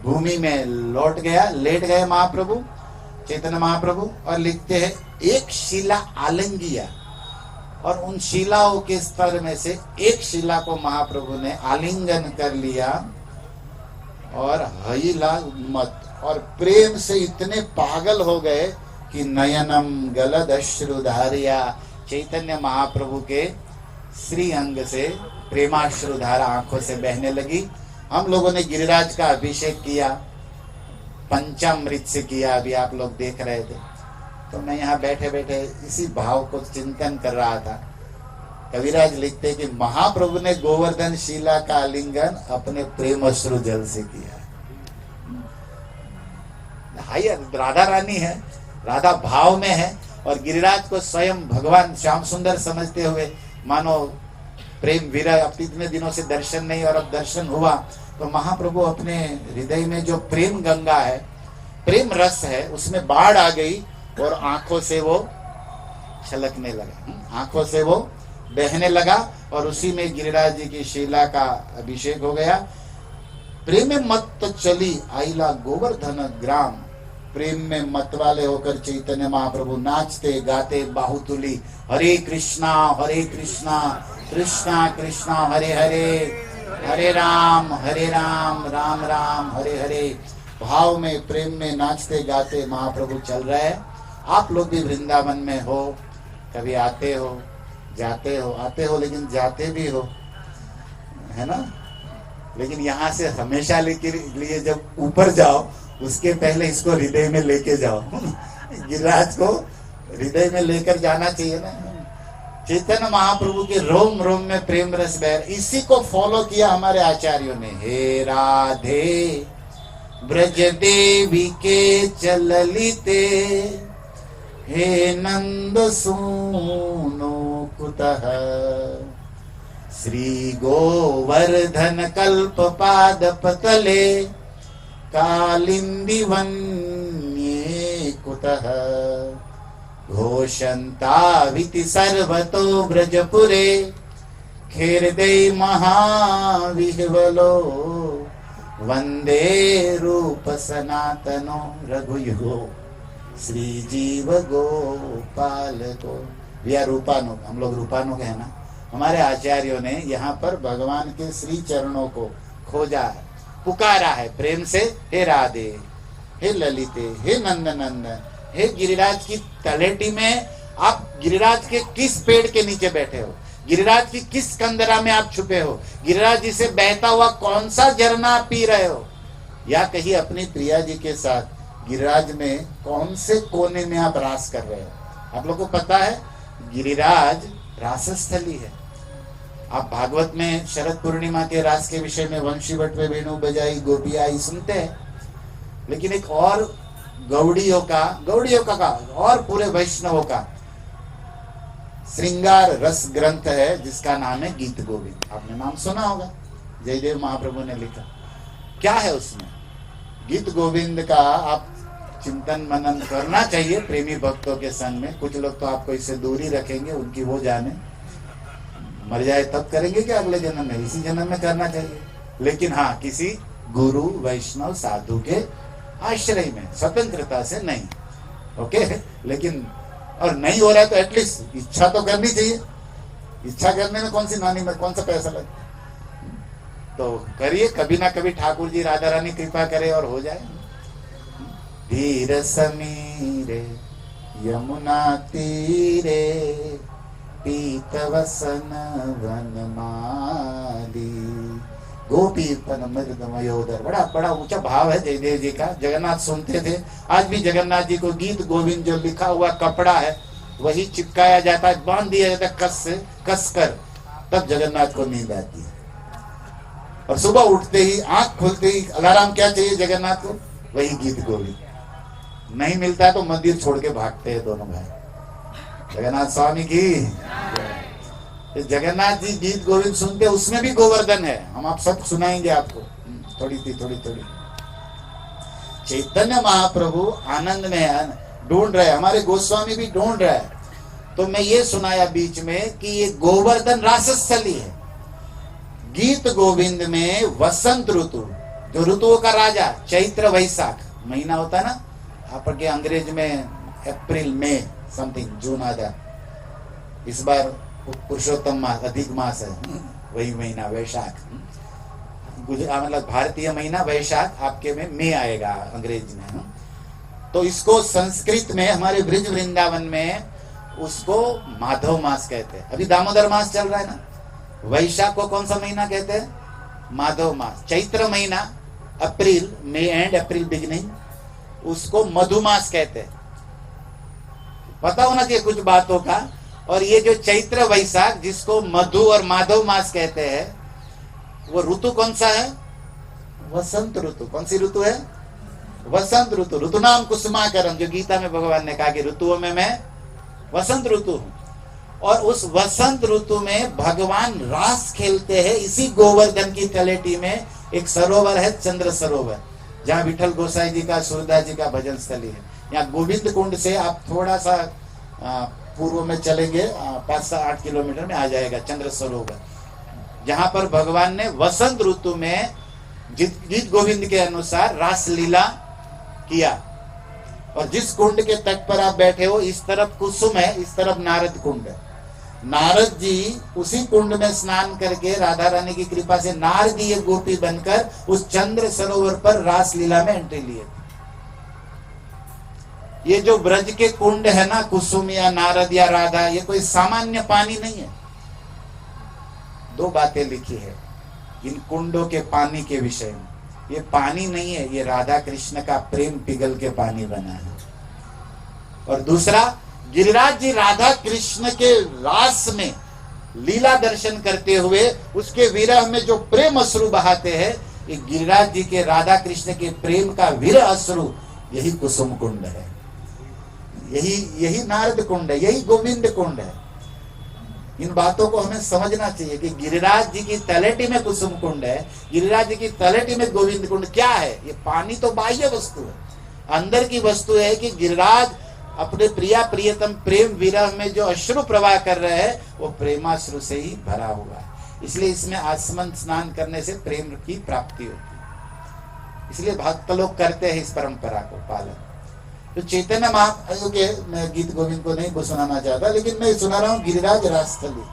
भूमि में लौट गया, लेट गए महाप्रभु, चैतन्य महाप्रभु। और लिखते हैं, एक शिला आलिंगिया, और उन शिलाओं के स्तर में से एक शिला को महाप्रभु ने आलिंगन कर लिया और हईला मत, और प्रेम से इतने पागल हो गए कि नयनम गलद अश्रुधारिया। चैतन्य महाप्रभु के श्री अंग से प्रेमाश्रुधारा आंखों से बहने लगी। हम लोगों ने गिरिराज का अभिषेक किया, पंचामृत से किया, अभी आप लोग देख रहे थे। तो मैं यहाँ बैठे बैठे इसी भाव को चिंतन कर रहा था। कविराज लिखते कि महाप्रभु ने गोवर्धन शिला का आलिंगन अपने प्रेम अश्रु जल से किया। हाय, राधा रानी है, राधा भाव में है, और गिरिराज को स्वयं भगवान श्याम सुंदर समझते हुए, मानो प्रेम विरह, अब इतने दिनों से दर्शन नहीं और अब दर्शन हुआ, तो महाप्रभु अपने हृदय में जो प्रेम गंगा है, प्रेम रस है, उसमें बाढ़ आ गई और आंखों से वो छलकने लगा, आंखों से वो बहने लगा। और उसी में गिरिराज जी की शिला का अभिषेक हो गया। प्रेम में मत चली आईला गोवर्धन ग्राम। प्रेम में मत वाले होकर चैतन्य महाप्रभु नाचते गाते बाहुतुली, हरे कृष्णा कृष्णा कृष्णा हरे हरे, हरे राम राम राम हरे हरे भाव में, प्रेम में नाचते गाते महाप्रभु चल रहे हैं। आप लोग भी वृंदावन में हो, कभी आते हो, जाते हो, आते हो, लेकिन जाते भी हो, है ना। लेकिन यहाँ से हमेशा लिए जब ऊपर जाओ, उसके पहले इसको हृदय में लेके जाओ। गिरिराज को हृदय में लेकर जाना चाहिए ना। चैतन्य महाप्रभु के रोम रोम में प्रेम रस बह, इसी को फॉलो किया हमारे आचार्यों ने। हे राधे ब्रज देवी के चललिते, हे नंद सूनो कुतः, श्री गोवर्धन कल्प पाद पतले, कालिंदी वन्ये कुतः, घोषन्ताविति सर्वतो ब्रजपुरे, खेरदै महाविह्वलो, वंदे रूप सनातनो रघुयुगो, श्री जीव गोपाल को। वी आर रूपानुग, हम लोग रूपानुग है ना। हमारे आचार्यों ने यहाँ पर भगवान के श्री चरणों को खोजा है, पुकारा है प्रेम से। हे राधे, हे ललिते, हे नंद नंदन, हे गिरिराज की तलेटी में आप गिरिराज के किस पेड़ के नीचे बैठे हो, गिरिराज की किस कंदरा में आप छुपे हो, गिरिराज जी से बहता हुआ कौन सा झरना आप पी रहे हो, या कहीं अपनी प्रिया जी के साथ गिरिराज में कौन से कोने में आप रास कर रहे हो। आप लोग को पता है गिरिराज रासस्थली है। आप भागवत में शरद पूर्णिमा के रास के विषय में वंशी बट पे वेणु बजाई गोपी आई सुनते हैं। लेकिन एक और गौड़ियों का और पूरे वैष्णवों का श्रृंगार रस ग्रंथ है जिसका नाम है गीत गोविंद। आपने नाम सुना होगा, जयदेव महाप्रभु ने लिखा। क्या है उसमें? गीत गोविंद का आप चिंतन मनन करना चाहिए प्रेमी भक्तों के संग में। कुछ लोग तो आपको इससे दूरी रखेंगे, उनकी वो जाने, मर जाए तब करेंगे क्या अगले जन्म में? इसी जन्म में करना चाहिए। लेकिन हाँ, किसी गुरु वैष्णव साधु के आश्रय में, स्वतंत्रता से नहीं। ओके, लेकिन और नहीं हो रहा है तो एटलीस्ट इच्छा तो करनी चाहिए। इच्छा करने में कौन सी नानी में कौन सा पैसा लगता, तो करिए, कभी ना कभी ठाकुर जी राधा रानी कृपा करे और हो जाए। धीर समीरे यमुना तीरे पीतवसन वनमाली गोपीपन मृदमयोदर। बड़ा बड़ा ऊंचा भाव है जयदेव जी का। जगन्नाथ सुनते थे, आज भी जगन्नाथ जी को गीत गोविंद जो लिखा हुआ कपड़ा है वही चिपकाया जाता है, बांध दिया जाता है कस कर, तब जगन्नाथ को नींद आती है। और सुबह उठते ही, आंख खुलते ही अलार्म क्या चाहिए जगन्नाथ को? वही गीत गोविंद। नहीं मिलता है तो मंदिर छोड़ के भागते हैं दोनों भाई। जगन्नाथ स्वामी की। जगन्नाथ जी गीत गोविंद सुनते, उसमें भी गोवर्धन है। हम आप सब सुनाएंगे आपको, थोड़ी चैतन्य महाप्रभु आनंद में ढूंढ रहे, हमारे गोस्वामी भी ढूंढ रहे हैं। तो मैं ये सुनाया बीच में कि ये गोवर्धन रासस्थली है। गीत गोविंद में वसंत ऋतु, जो ऋतुओं का राजा, चैत्र वैशाख महीना होता है ना, आपके अंग्रेज में अप्रैल मई समथिंग, जून आधा। इस बार पुरुषोत्तम मास, अधिक मास है, वही महीना वैशाख। मतलब भारतीय महीना वैशाख, आपके में मई आएगा अंग्रेज में। तो इसको संस्कृत में हमारे ब्रिज वृंदावन में उसको माधव मास कहते हैं। अभी दामोदर मास चल रहा है ना, वैशाख को कौन सा महीना कहते हैं? माधव मास। चैत्र महीना अप्रैल, मई एंड अप्रैल बिगिनिंग, उसको मधुमास कहते हैं। पता होना चाहिए कुछ बातों का। और ये जो चैत्र वैशाख जिसको मधु और माधव मास कहते हैं, वो ऋतु कौन सा है? वसंत ऋतु। कौन सी ऋतु है? वसंत ऋतु। ऋतुनाम कुसुमाकरम, जो गीता में भगवान ने कहा कि ऋतुओं में मैं वसंत ऋतु हूं। और उस वसंत ऋतु में भगवान रास खेलते हैं। इसी गोवर्धन की तलेटी में एक सरोवर है, चंद्र सरोवर, जहाँ विठल गोसाई जी का, सूरदास जी का भजन स्थली है। यहाँ गोविंद कुंड से आप थोड़ा सा पूर्व में चलेंगे, 5 से 8 किलोमीटर में आ जाएगा चंद्र सरोवर, जहाँ पर भगवान ने वसंत ऋतु में गीत गोविंद के अनुसार रास लीला किया। और जिस कुंड के तट पर आप बैठे हो, इस तरफ कुसुम है, इस तरफ नारद कुंड है। नारद जी उसी कुंड में स्नान करके राधा रानी की कृपा से नारदीय गोपी बनकर उस चंद्र सरोवर पर रास लीला में एंट्री लिए। ये जो ब्रज के कुंड है ना, कुसुम या नारद या राधा, ये कोई सामान्य पानी नहीं है। 2 बातें लिखी है इन कुंडों के पानी के विषय में। ये पानी नहीं है, ये राधा कृष्ण का प्रेम पिघल के पानी बना है। और दूसरा, गिरिराज जी राधा कृष्ण के रास में लीला दर्शन करते हुए उसके विरह में जो प्रेम अश्रु बहाते हैं, ये गिरिराज जी के राधा कृष्ण के प्रेम का विरह अश्रु, यही कुसुम कुंड है, यही नारद कुंड है, यही गोविंद कुंड है। इन बातों को हमें समझना चाहिए कि गिरिराज जी की तलेटी में कुसुम कुंड है, गिरिराज जी की तलेटी में गोविंद कुंड। क्या है ये? पानी तो बाह्य वस्तु है, अंदर की वस्तु है कि गिरिराज अपने प्रिया प्रियतम प्रेम विरह में जो अश्रु प्रवाह कर रहे हैं, वो प्रेमाश्रु से ही भरा हुआ है। इसलिए इसमें आचमन स्नान करने से प्रेम की प्राप्ति होती है। इसलिए भक्त लोग करते हैं इस परंपरा को पालन। तो चैतन्य महाप्रभु के, मैं गीत गोविंद को नहीं सुनाना चाहता, लेकिन मैं सुना रहा हूँ गिरिराज रासस्थली।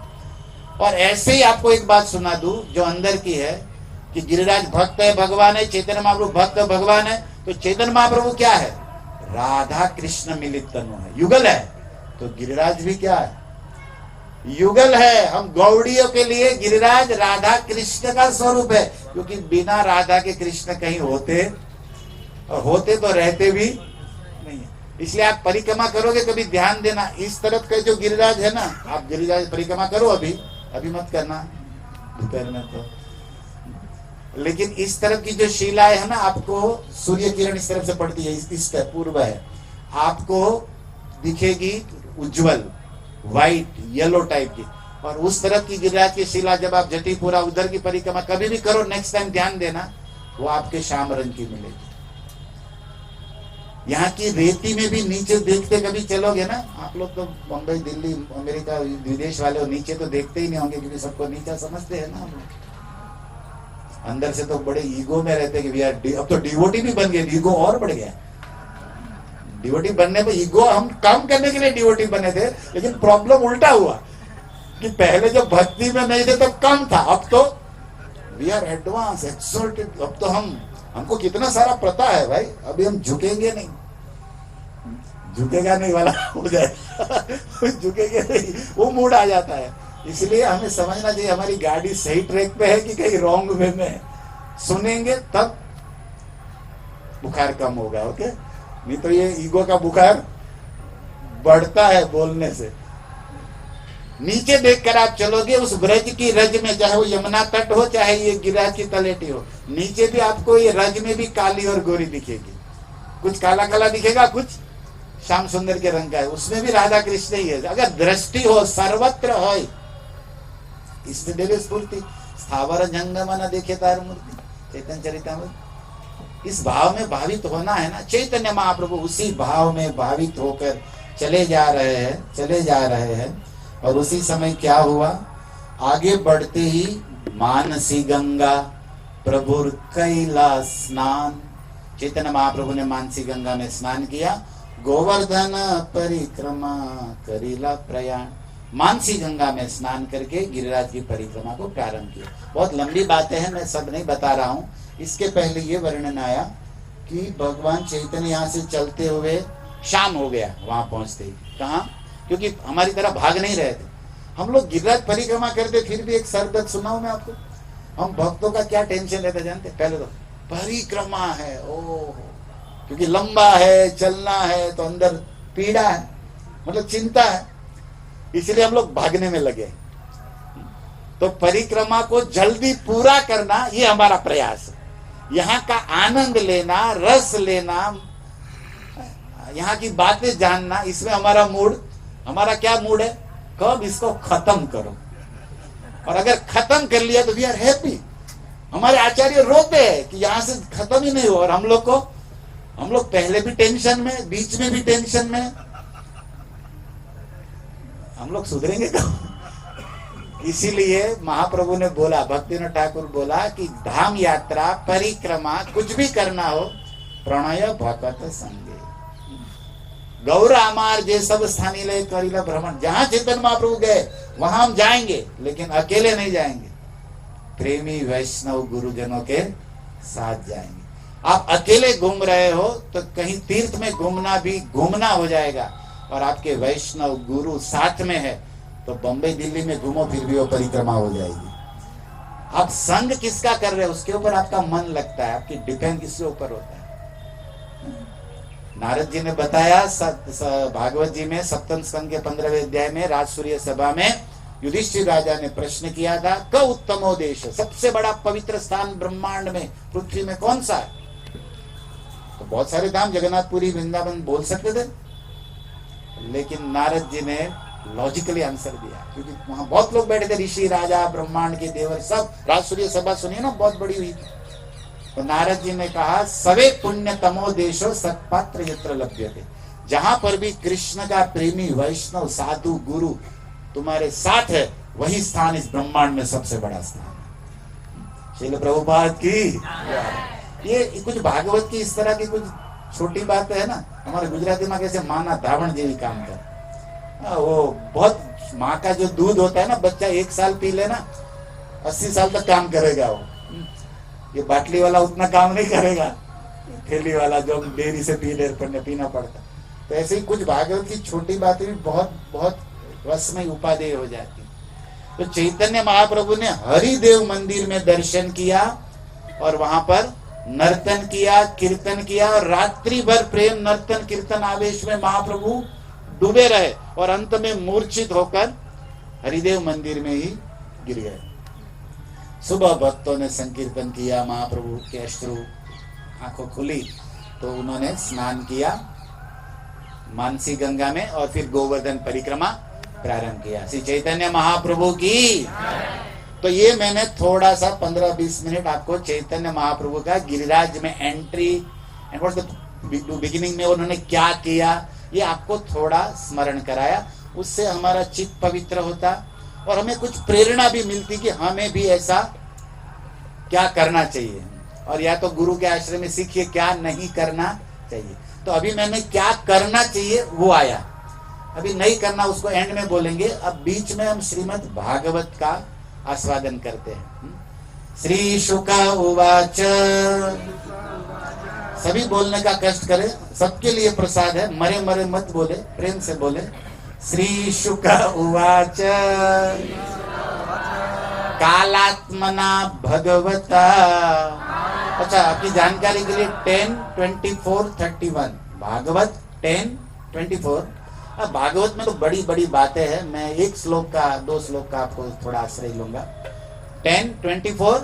और ऐसे ही आपको एक बात सुना दूं जो अंदर की है कि गिरिराज भक्त है, भगवान है, चैतन्य महाप्रभु भक्त है, भगवान है। तो चैतन्य महाप्रभु क्या है? राधा कृष्ण मिलित तनु है, युगल है। तो गिरिराज भी क्या है? युगल है। हम गौड़ियों के लिए गिरिराज राधा कृष्ण का स्वरूप है, क्योंकि बिना राधा के कृष्ण कहीं होते, और होते तो रहते भी नहीं है। इसलिए आप परिक्रमा करोगे, कभी ध्यान देना, इस तरफ का जो गिरिराज है ना, आप गिरिराज परिक्रमा करो, अभी मत करना दोपहर में। तो लेकिन इस तरफ की जो शिलाएं है ना, आपको सूर्य किरण इस तरफ से पड़ती है, इस तरफ पूर्व है, आपको दिखेगी उज्जवल व्हाइट येलो टाइप की। और उस तरफ की गिरिराज की शिला जब आप जटिपुरा उधर की परिक्रमा कभी भी करो, नेक्स्ट टाइम ध्यान देना, वो आपके श्याम रंग की मिलेगी। यहाँ की रेती में भी नीचे देखते कभी चलोगे ना, आप लोग तो बम्बई दिल्ली अमेरिका विदेश वाले हो, नीचे तो देखते ही नहीं होंगे क्योंकि सबको नीचा समझते हैं ना हम लोग। अंदर से तो बड़े ईगो में रहते कि यार अब तो डिवोटी भी बन गए, ईगो और बढ़ गया। डिवोटी बनने पे ईगो, हम काम करने के लिए डिवोटी बने थे, लेकिन प्रॉब्लम उल्टा हुआ कि पहले जब भक्ति में नहीं थे तब कम था, अब तो वी आर एडवांस एक्सोल्टेड। अब तो हमको कितना सारा पता है भाई, अभी हम झुकेंगे नहीं, झुकेगा नहीं वाला हो जाए झुकेंगे नहीं, वो मूड आ जाता है। इसलिए हमें समझना चाहिए हमारी गाड़ी सही ट्रैक पे है कि कहीं रॉन्ग वे में है। सुनेंगे तब बुखार कम होगा, ओके? नहीं तो ये ईगो का बुखार बढ़ता है बोलने से। नीचे देखकर आप चलोगे उस ब्रज की रज में, चाहे वो यमुना तट हो चाहे ये गिरिराज की तलेटी हो, नीचे भी आपको ये रज में भी काली और गोरी दिखेगी। कुछ काला काला दिखेगा, कुछ श्याम सुंदर के रंग का है, उसमें भी राधा कृष्ण ही है। अगर दृष्टि हो सर्वत्र हो, इससे देवे स्फूर्ति स्थावर जंगम न देखे तार मूर्ति, चैतन्य चरितामृत। इस भाव में भावित होना है ना, चैतन्य महाप्रभु उसी भाव में भावित होकर चले जा रहे हैं। और उसी समय क्या हुआ, आगे बढ़ते ही मानसी गंगा प्रभुर कैला स्नान, चैतन्य महाप्रभु ने मानसी गंगा में स्नान किया, गोवर्धन परिक्रमा करीला प्रयाण, मानसी गंगा में स्नान करके गिरिराज की परिक्रमा को प्रारंभ किया। बहुत लंबी बातें हैं, मैं सब नहीं बता रहा हूं। इसके पहले ये वर्णन आया कि भगवान चैतन्य यहाँ से चलते हुए शाम हो गया वहां पहुंचते ही। कहा? क्योंकि हमारी तरह भाग नहीं रहे थे हम लोग, गिरिराज परिक्रमा करते, फिर भी एक सरदर्द सुनाऊं मैं आपको। हम भक्तों का क्या टेंशन लेते जानते? पहले तो परिक्रमा है, ओह, क्योंकि लंबा है, चलना है, तो अंदर पीड़ा है, मतलब चिंता है, इसलिए हम लोग भागने में लगे। तो परिक्रमा को जल्दी पूरा करना ये हमारा प्रयास है। यहाँ का आनंद लेना, रस लेना, यहाँ की बातें जानना, इसमें हमारा मूड, हमारा क्या मूड है, कब इसको खत्म करो। और अगर खत्म कर लिया तो वी आर हैप्पी। हमारे आचार्य रोते हैं कि यहां से खत्म ही नहीं हो, और हम लोग पहले भी टेंशन में, बीच में भी टेंशन में, हम लोग सुधरेंगे कब? इसीलिए महाप्रभु ने बोला, भक्तिनाथ ठाकुर बोला कि धाम यात्रा परिक्रमा कुछ भी करना हो, प्रणय भक्त संगे गौर अमार जे सब स्थानी ले करीला भ्रमण। जहां चैतन्य महाप्रभु गए वहां हम जाएंगे, लेकिन अकेले नहीं जाएंगे, प्रेमी वैष्णव गुरुजनों के साथ जाएंगे। आप अकेले घूम रहे हो तो कहीं तीर्थ में घूमना हो जाएगा, और आपके वैष्णव गुरु साथ में है तो बम्बई दिल्ली में घूमो फिर भी वो परिक्रमा हो जाएगी। आप संग किसका कर रहे हो उसके ऊपर आपका मन लगता है, आपकी डिपेंड किसके ऊपर होता है। नारद जी ने बताया भागवत जी में सप्तम स्कंद के 15वें अध्याय में राजसूय सभा में युधिष्ठिर राजा ने प्रश्न किया था, क उत्तमो देश, सबसे बड़ा पवित्र स्थान ब्रह्मांड में, पृथ्वी में कौन सा है? तो बहुत सारे धाम, जगन्नाथपुरी, वृंदावन बोल सकते थे, लेकिन नारद जी ने लॉजिकली आंसर दिया, क्योंकि वहां बहुत लोग बैठे थे, ऋषि, राजा, ब्रह्मांड के देवर, सब। राजसूय सभा सुनिए ना, बहुत बड़ी हुई थी। तो नारद जी ने कहा, सवे पुण्यतमो देशो सत्पात्र यत्र लभ्यते, जहां पर भी कृष्ण का प्रेमी वैष्णव साधु गुरु तुम्हारे साथ है, वही स्थान इस ब्रह्मांड में सबसे बड़ा स्थान है। श्रील प्रभुपाद की। ये कुछ भागवत की इस तरह की कुछ छोटी बात है ना, हमारे गुजराती में कैसे माना धावण जेवी काम कर, वो बहुत, माँ का जो दूध होता है ना, बच्चा 1 साल पी लेना 80 साल तक काम करेगा वो। ये बाटली वाला उतना काम नहीं करेगा, थैली वाला जो डेयरी से पीना पड़ता। तो ऐसे ही कुछ भागवत की छोटी बातें भी बहुत बहुत रसमय उपादेय हो जाती। तो चैतन्य महाप्रभु ने हरिदेव मंदिर में दर्शन किया और वहां पर नर्तन किया, कीर्तन किया, और रात्रि भर प्रेम नर्तन कीर्तन आवेश में महाप्रभु डूबे रहे, और अंत में मूर्छित होकर हरिदेव मंदिर में ही गिर गए। सुबह भक्तों ने संकीर्तन किया, महाप्रभु के अश्रु आंखों खुली तो उन्होंने स्नान किया मानसी गंगा में और फिर गोवर्धन परिक्रमा प्रारंभ किया। श्री चैतन्य महाप्रभु की। तो ये मैंने थोड़ा सा 15-20 मिनट आपको चैतन्य महाप्रभु का गिरिराज में entry and what's the beginning में उन्होंने क्या किया, ये आपको थोड़ा स्मरण कराया। उससे हमारा चित्त पवित्र होता और हमें कुछ प्रेरणा भी मिलती कि हमें भी ऐसा क्या करना चाहिए, और या तो गुरु के आश्रय में सीखिए क्या नहीं करना चाहिए। तो अभी मैंने क्या करना चाहिए वो आया, अभी नहीं करना उसको एंड में बोलेंगे। अब बीच में हम श्रीमद् भागवत का आस्वादन करते हैं। श्री शुक उवाच, सभी बोलने का कष्ट करें, सबके लिए प्रसाद है, मरे मरे मत बोले, प्रेम से बोले। श्री शुक उवाच कालात्मना भगवता। अच्छा, आपकी जानकारी के लिए 10, 24, 31 भागवत 10, 24। अब भागवत में तो बड़ी बड़ी बातें हैं, मैं एक श्लोक का 2 श्लोक का आपको थोड़ा आश्रय लूंगा। 10, 24,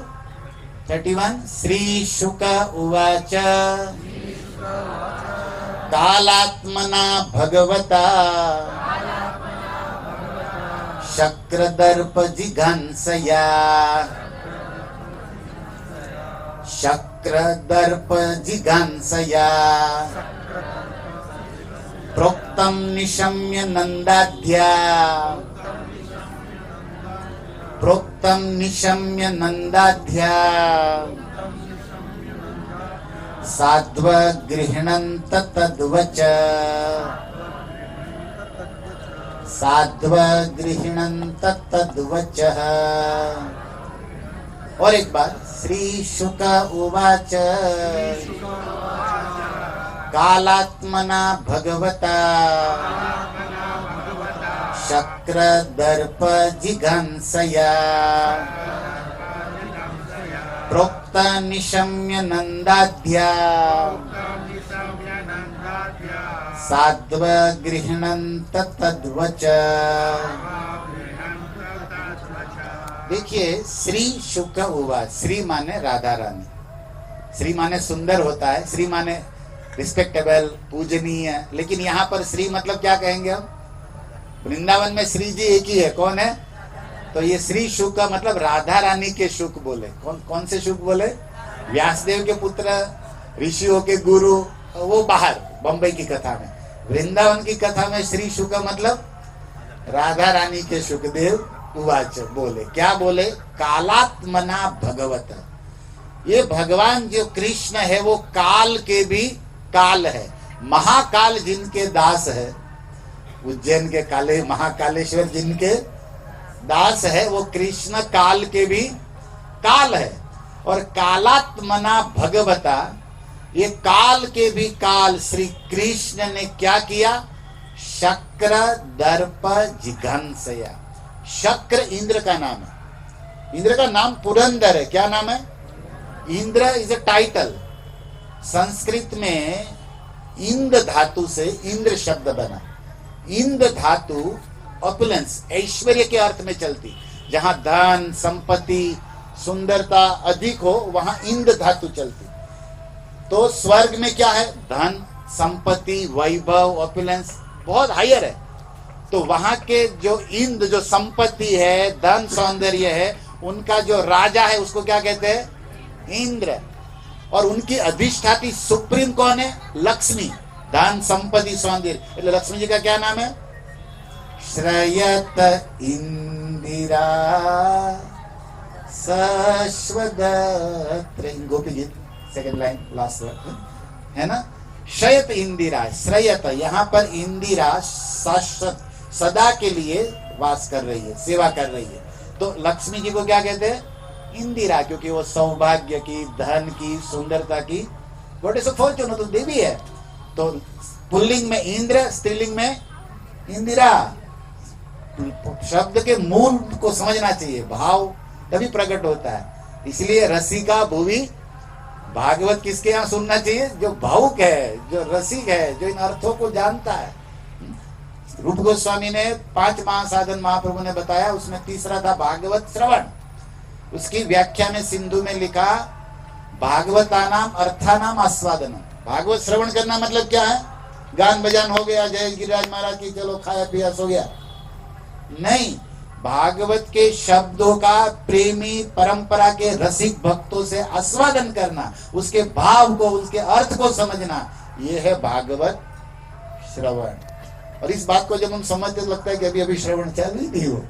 31। श्री शुक उवाच कालात्मना भगवता शक्रदर्प जिघांसया शक्रदर्प जिघांसया प्रोक्तम निशम्य नंदाध्या प्रोक्तम निशम्य नंदाध्या साध्व गृह्णन्त तद्वच साध्व गृह्णन्त तद्वचः। और एक बार श्री शुक उवाच कालात्मना भगवता शक्रदर्प जिघांसया प्रोक्त निशम्य नंदाध्या साध्व गृह्णन्त तद्वच। देखिए, श्री शुक उवाच, श्री माने राधा रानी, श्री माने सुंदर होता है, श्री माने रिस्पेक्टेबल, पूजनीय, लेकिन यहाँ पर श्री मतलब क्या कहेंगे हम? वृंदावन में श्री जी एक ही है, कौन है? तो ये श्री शुक का मतलब राधा रानी के शुक बोले। कौन से शुक बोले? व्यासदेव के पुत्र, ऋषियों के गुरु, वो बाहर बंबई की कथा में। वृंदावन की कथा में श्री शुक का मतलब राधा रानी के शुकदेव उवाच बोले। क्या बोले? कालात्मना भगवत। ये भगवान जो कृष्ण है वो काल के भी काल है, महाकाल जिनके दास है, उज्जैन के काले महाकालेश्वर जिनके दास है, वो कृष्ण काल के भी काल है। और कालात्मना भगवता, ये काल के भी काल श्री कृष्ण ने क्या किया? शक्र दर्प जिघांसया। शक्र इंद्र का नाम है, इंद्र का नाम पुरंदर है। क्या नाम है? Indra is a title. Sanskrit में इंद धातु से इंद्र शब्द बना। इंद धातु ऑपुलेंस, ऐश्वर्य के अर्थ में चलती। जहां धन, संपत्ति, सुंदरता अधिक हो वहां इंद धातु चलती। तो स्वर्ग में क्या है? धन, संपत्ति, वैभव, ऑपुलेंस बहुत हायर है। तो वहां के जो इंद, जो संपत्ति है, धन, सौंदर्य है, उनका जो राजा है उसको क्या कहते हैं? इंद्र। और उनकी अधिष्ठाती सुप्रीम कौन है? लक्ष्मी। धन, संपत्ति, सौंदर्य, लक्ष्मी जी का क्या नाम है? श्रयत इंदिरा सश्वदत्र। गोपी गीत, सेकंड लाइन, लास्ट वर्ड है ना। श्रयत इंदिरा, श्रयत, यहाँ पर इंदिरा सदा के लिए वास कर रही है, सेवा कर रही है। तो लक्ष्मी जी को क्या कहते हैं? इंदिरा, क्योंकि वो सौभाग्य की, धन की, सुंदरता की, गॉडेस ऑफ फॉर्च्यून, तो देवी है। तो पुल्लिंग में इंद्र, स्त्रीलिंग में इंदिरा। शब्द के मूल को समझना चाहिए, भाव तभी प्रकट होता है। इसलिए रसिका भुवि भागवत किसके यहाँ सुनना चाहिए? जो भावुक है, जो रसिक है, जो इन अर्थों को जानता है। रूप गोस्वामी ने 5 महासाधन महाप्रभु ने बताया, उसमें तीसरा था भागवत श्रवण। उसकी व्याख्या में सिंधु में लिखा, भागवतानाम अर्थानाम आस्वादनम। भागवत श्रवण करना मतलब क्या है? गान बजान हो गया, जय गिरिराज महाराज की, चलो खाया पिया सो गया, नहीं। भागवत के शब्दों का प्रेमी परंपरा के रसिक भक्तों से आस्वादन करना, उसके भाव को, उसके अर्थ को समझना, यह है भागवत श्रवण। और इस बात को जब हम समझते तो लगता है कि अभी अभी श्रवण चल ही नहीं हो,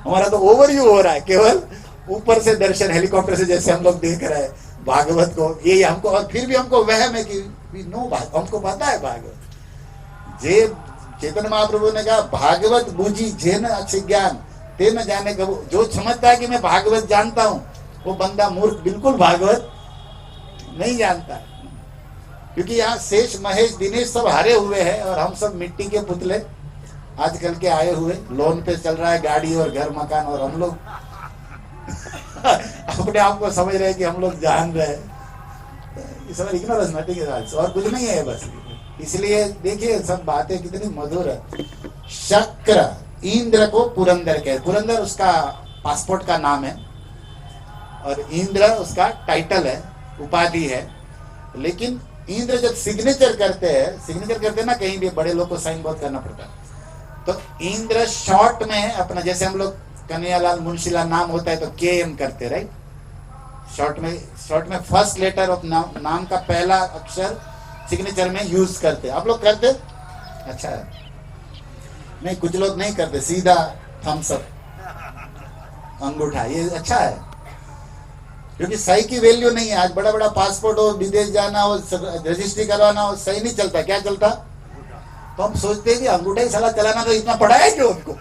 हमारा तो ओवरव्यू हो रहा है, केवल ऊपर से दर्शन, हेलीकॉप्टर से जैसे हम लोग देख रहे हैं भागवत को, ये हमको, और फिर भी हमको वहम है कि नो, हमको पता है भागवत। जे चैतन्य महाप्रभु ने कहा, भागवत बूझी जे न अच्छे ज्ञान ते न जाने कबू। जो समझता है कि मैं भागवत जानता हूं, वो बंदा मूर्ख, बिल्कुल भागवत नहीं जानता। क्योंकि यहाँ शेष, महेश, दिनेश सब हारे हुए हैं और हम सब मिट्टी के पुतले आजकल के आए हुए, लोन पे चल रहा है गाड़ी और घर मकान, और हम लोग अपने आप को समझ रहे हैं कि हम लोग जान रहे हैं। इस इग्नोरेंस, नथिंग एल्स, और कुछ नहीं है बस। इसलिए देखिए सब बातें कितनी मधुर है। शक्र, इंद्र को पुरंदर कहते, पुरंदर उसका पासपोर्ट का नाम है और इंद्र उसका टाइटल है, उपाधि है। लेकिन इंद्र जब सिग्नेचर करते हैं ना, कहीं भी बड़े लोग को साइन बहुत करना पड़ता है, तो इंद्र शॉर्ट में अपना, जैसे हम लोग कन्हैयालाल मुंशीलाल नाम होता है तो KM करते, राइट। शॉर्ट में फर्स्ट लेटर ऑफ नाम का पहला अक्षर सिग्नेचर में यूज करते। आप लोग करते? अच्छा है। नहीं, कुछ लोग नहीं करते, सीधा थम्स अप, अंगूठा, ये अच्छा है। क्योंकि सही की वैल्यू नहीं है। आज बड़ा बड़ा पासपोर्ट हो, विदेश जाना हो, रजिस्ट्री करवाना हो, सही नहीं चलता। क्या चलता? तो हम सोचते हैं कि अंगूठा ही साला चलाना, तो इतना पड़ा है क्यों उनको,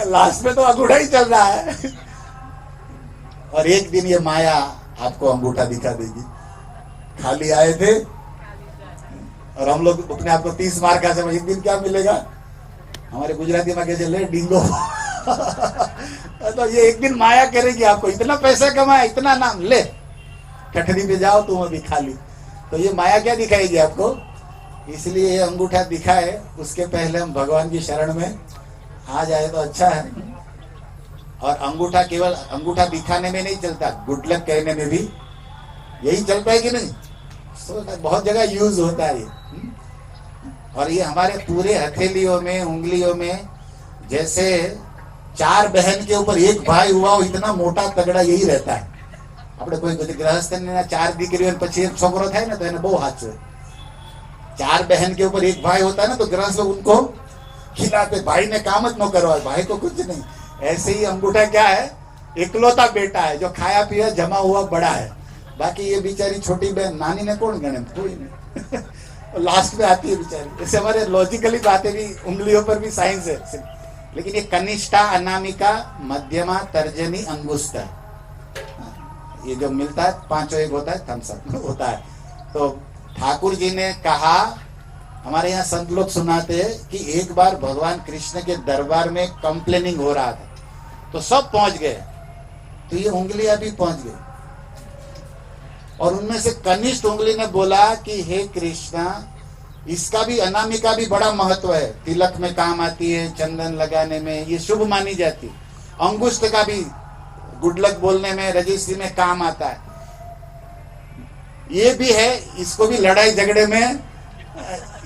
लास्ट में तो अंगूठा ही चल रहा है। और एक दिन ये माया आपको अंगूठा दिखा देगी। खाली आए थे और हम लोग अपने आप को 30 मार का समझ, एक दिन क्या मिलेगा, हमारे गुजराती में कहते ले डिंगो। तो ये एक दिन माया करेगी आपको, इतना पैसा कमाया, इतना नाम, ले कठरी पे जाओ तुम अभी खाली। तो ये माया क्या दिखाएगी आपको? इसलिए ये अंगूठा दिखाए, उसके पहले हम भगवान की शरण में आ जाए तो अच्छा है। और अंगूठा केवल अंगूठा दिखाने में नहीं चलता, गुड लक कहने में भी यही चलता है कि नहीं? तो बहुत जगह यूज होता है ये। और ये हमारे पूरे हथेलियों में, उंगलियों में, जैसे 4 बहन के ऊपर 1 भाई हुआ हो, इतना मोटा तगड़ा यही रहता है। આપણે કોઈ ગૃહસ્થ ને 4 દીકરીઓ અને પછી 1 છોકરો થાય ને તો એને બહુ હાચવે। 4 बहन के ऊपर 1 भाई होता है ना, तो गृहस्थ लोग उनको खिलाते, भाई ने काम न करवा, भाई को कुछ नहीं। ऐसे ही अंगूठा क्या है, इकलौता बेटा है जो खाया पिया जमा हुआ बड़ा है। बाकी ये बेचारी छोटी बहन, नानी ने कौन गणे, कोई नहीं। लास्ट में आती है बेचारी। जैसे हमारे लॉजिकली बातें भी, उंगलियों पर भी साइंस है। लेकिन ये कनिष्ठा, अनामिका, मध्यमा, तर्जनी, अंगुष्ठा, ये जो मिलता है 5 एक होता है, थम्स अप होता है। तो ठाकुर जी ने कहा, हमारे यहाँ संत लोग सुनाते हैं कि एक बार भगवान कृष्ण के दरबार में कंप्लेनिंग हो रहा था, तो सब पहुंच गए, तो ये उंगलियां भी पहुंच गई। और उनमें से कनिष्ठ उंगली ने बोला कि हे कृष्णा, इसका भी, अनामिका भी बड़ा महत्व है, तिलक में काम आती है, चंदन लगाने में ये शुभ मानी जाती। अंगुष्ठ का भी गुड लक बोलने में, रजिस्ट्री में काम आता है। ये भी है, इसको भी लड़ाई झगड़े में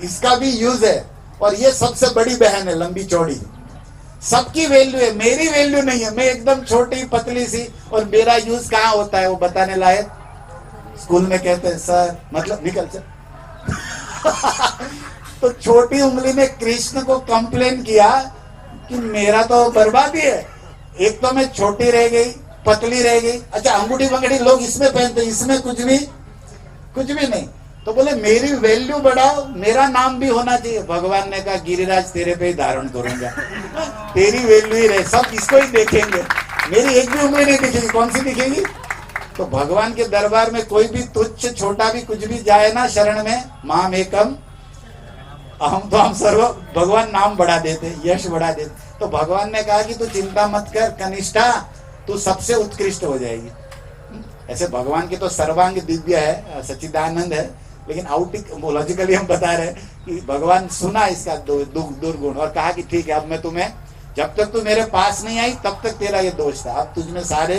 इसका भी यूज है। और ये सबसे बड़ी बहन है, लंबी चौड़ी, सबकी वैल्यू है, मेरी वैल्यू नहीं है। मैं एकदम छोटी पतली सी, और मेरा यूज कहाँ होता है वो बताने लायक। स्कूल में कहते हैं सर, मतलब निकल चल। तो छोटी उंगली ने कृष्ण को कंप्लेन किया कि मेरा तो बर्बादी है, एक तो मैं छोटी रह गई, पतली रह गई। अच्छा, अंगूठी बंगड़ी लोग इसमें पहनते, इसमें कुछ भी नहीं। तो बोले मेरी वैल्यू बढ़ाओ, मेरा नाम भी होना चाहिए। भगवान ने कहा गिरिराज तेरे पे ही धारण करूंगा, तेरी वैल्यू ही रहे, सब इसको ही देखेंगे, मेरी एक भी उंगली नहीं दिखेगी। कौन सी दिखेगी? तो भगवान के दरबार में कोई भी तुच्छ छोटा भी कुछ भी जाए ना शरण में, माम एकम हम तो हम सर्व, भगवान नाम बढ़ा देते, यश बढ़ा देते। तो भगवान ने कहा कि तू चिंता मत कर कनिष्ठा, तू सबसे उत्कृष्ट हो जाएगी। ऐसे भगवान के तो सर्वांग दिव्य है, सच्चिदानंद है, लेकिन लॉजिकली हम बता रहे कि भगवान सुना इसका दुर्गुण और कहा कि ठीक है, अब मैं तुम्हें, जब तक तू मेरे पास नहीं आई तब तक तेरा ये दोष था, अब तुझमें सारे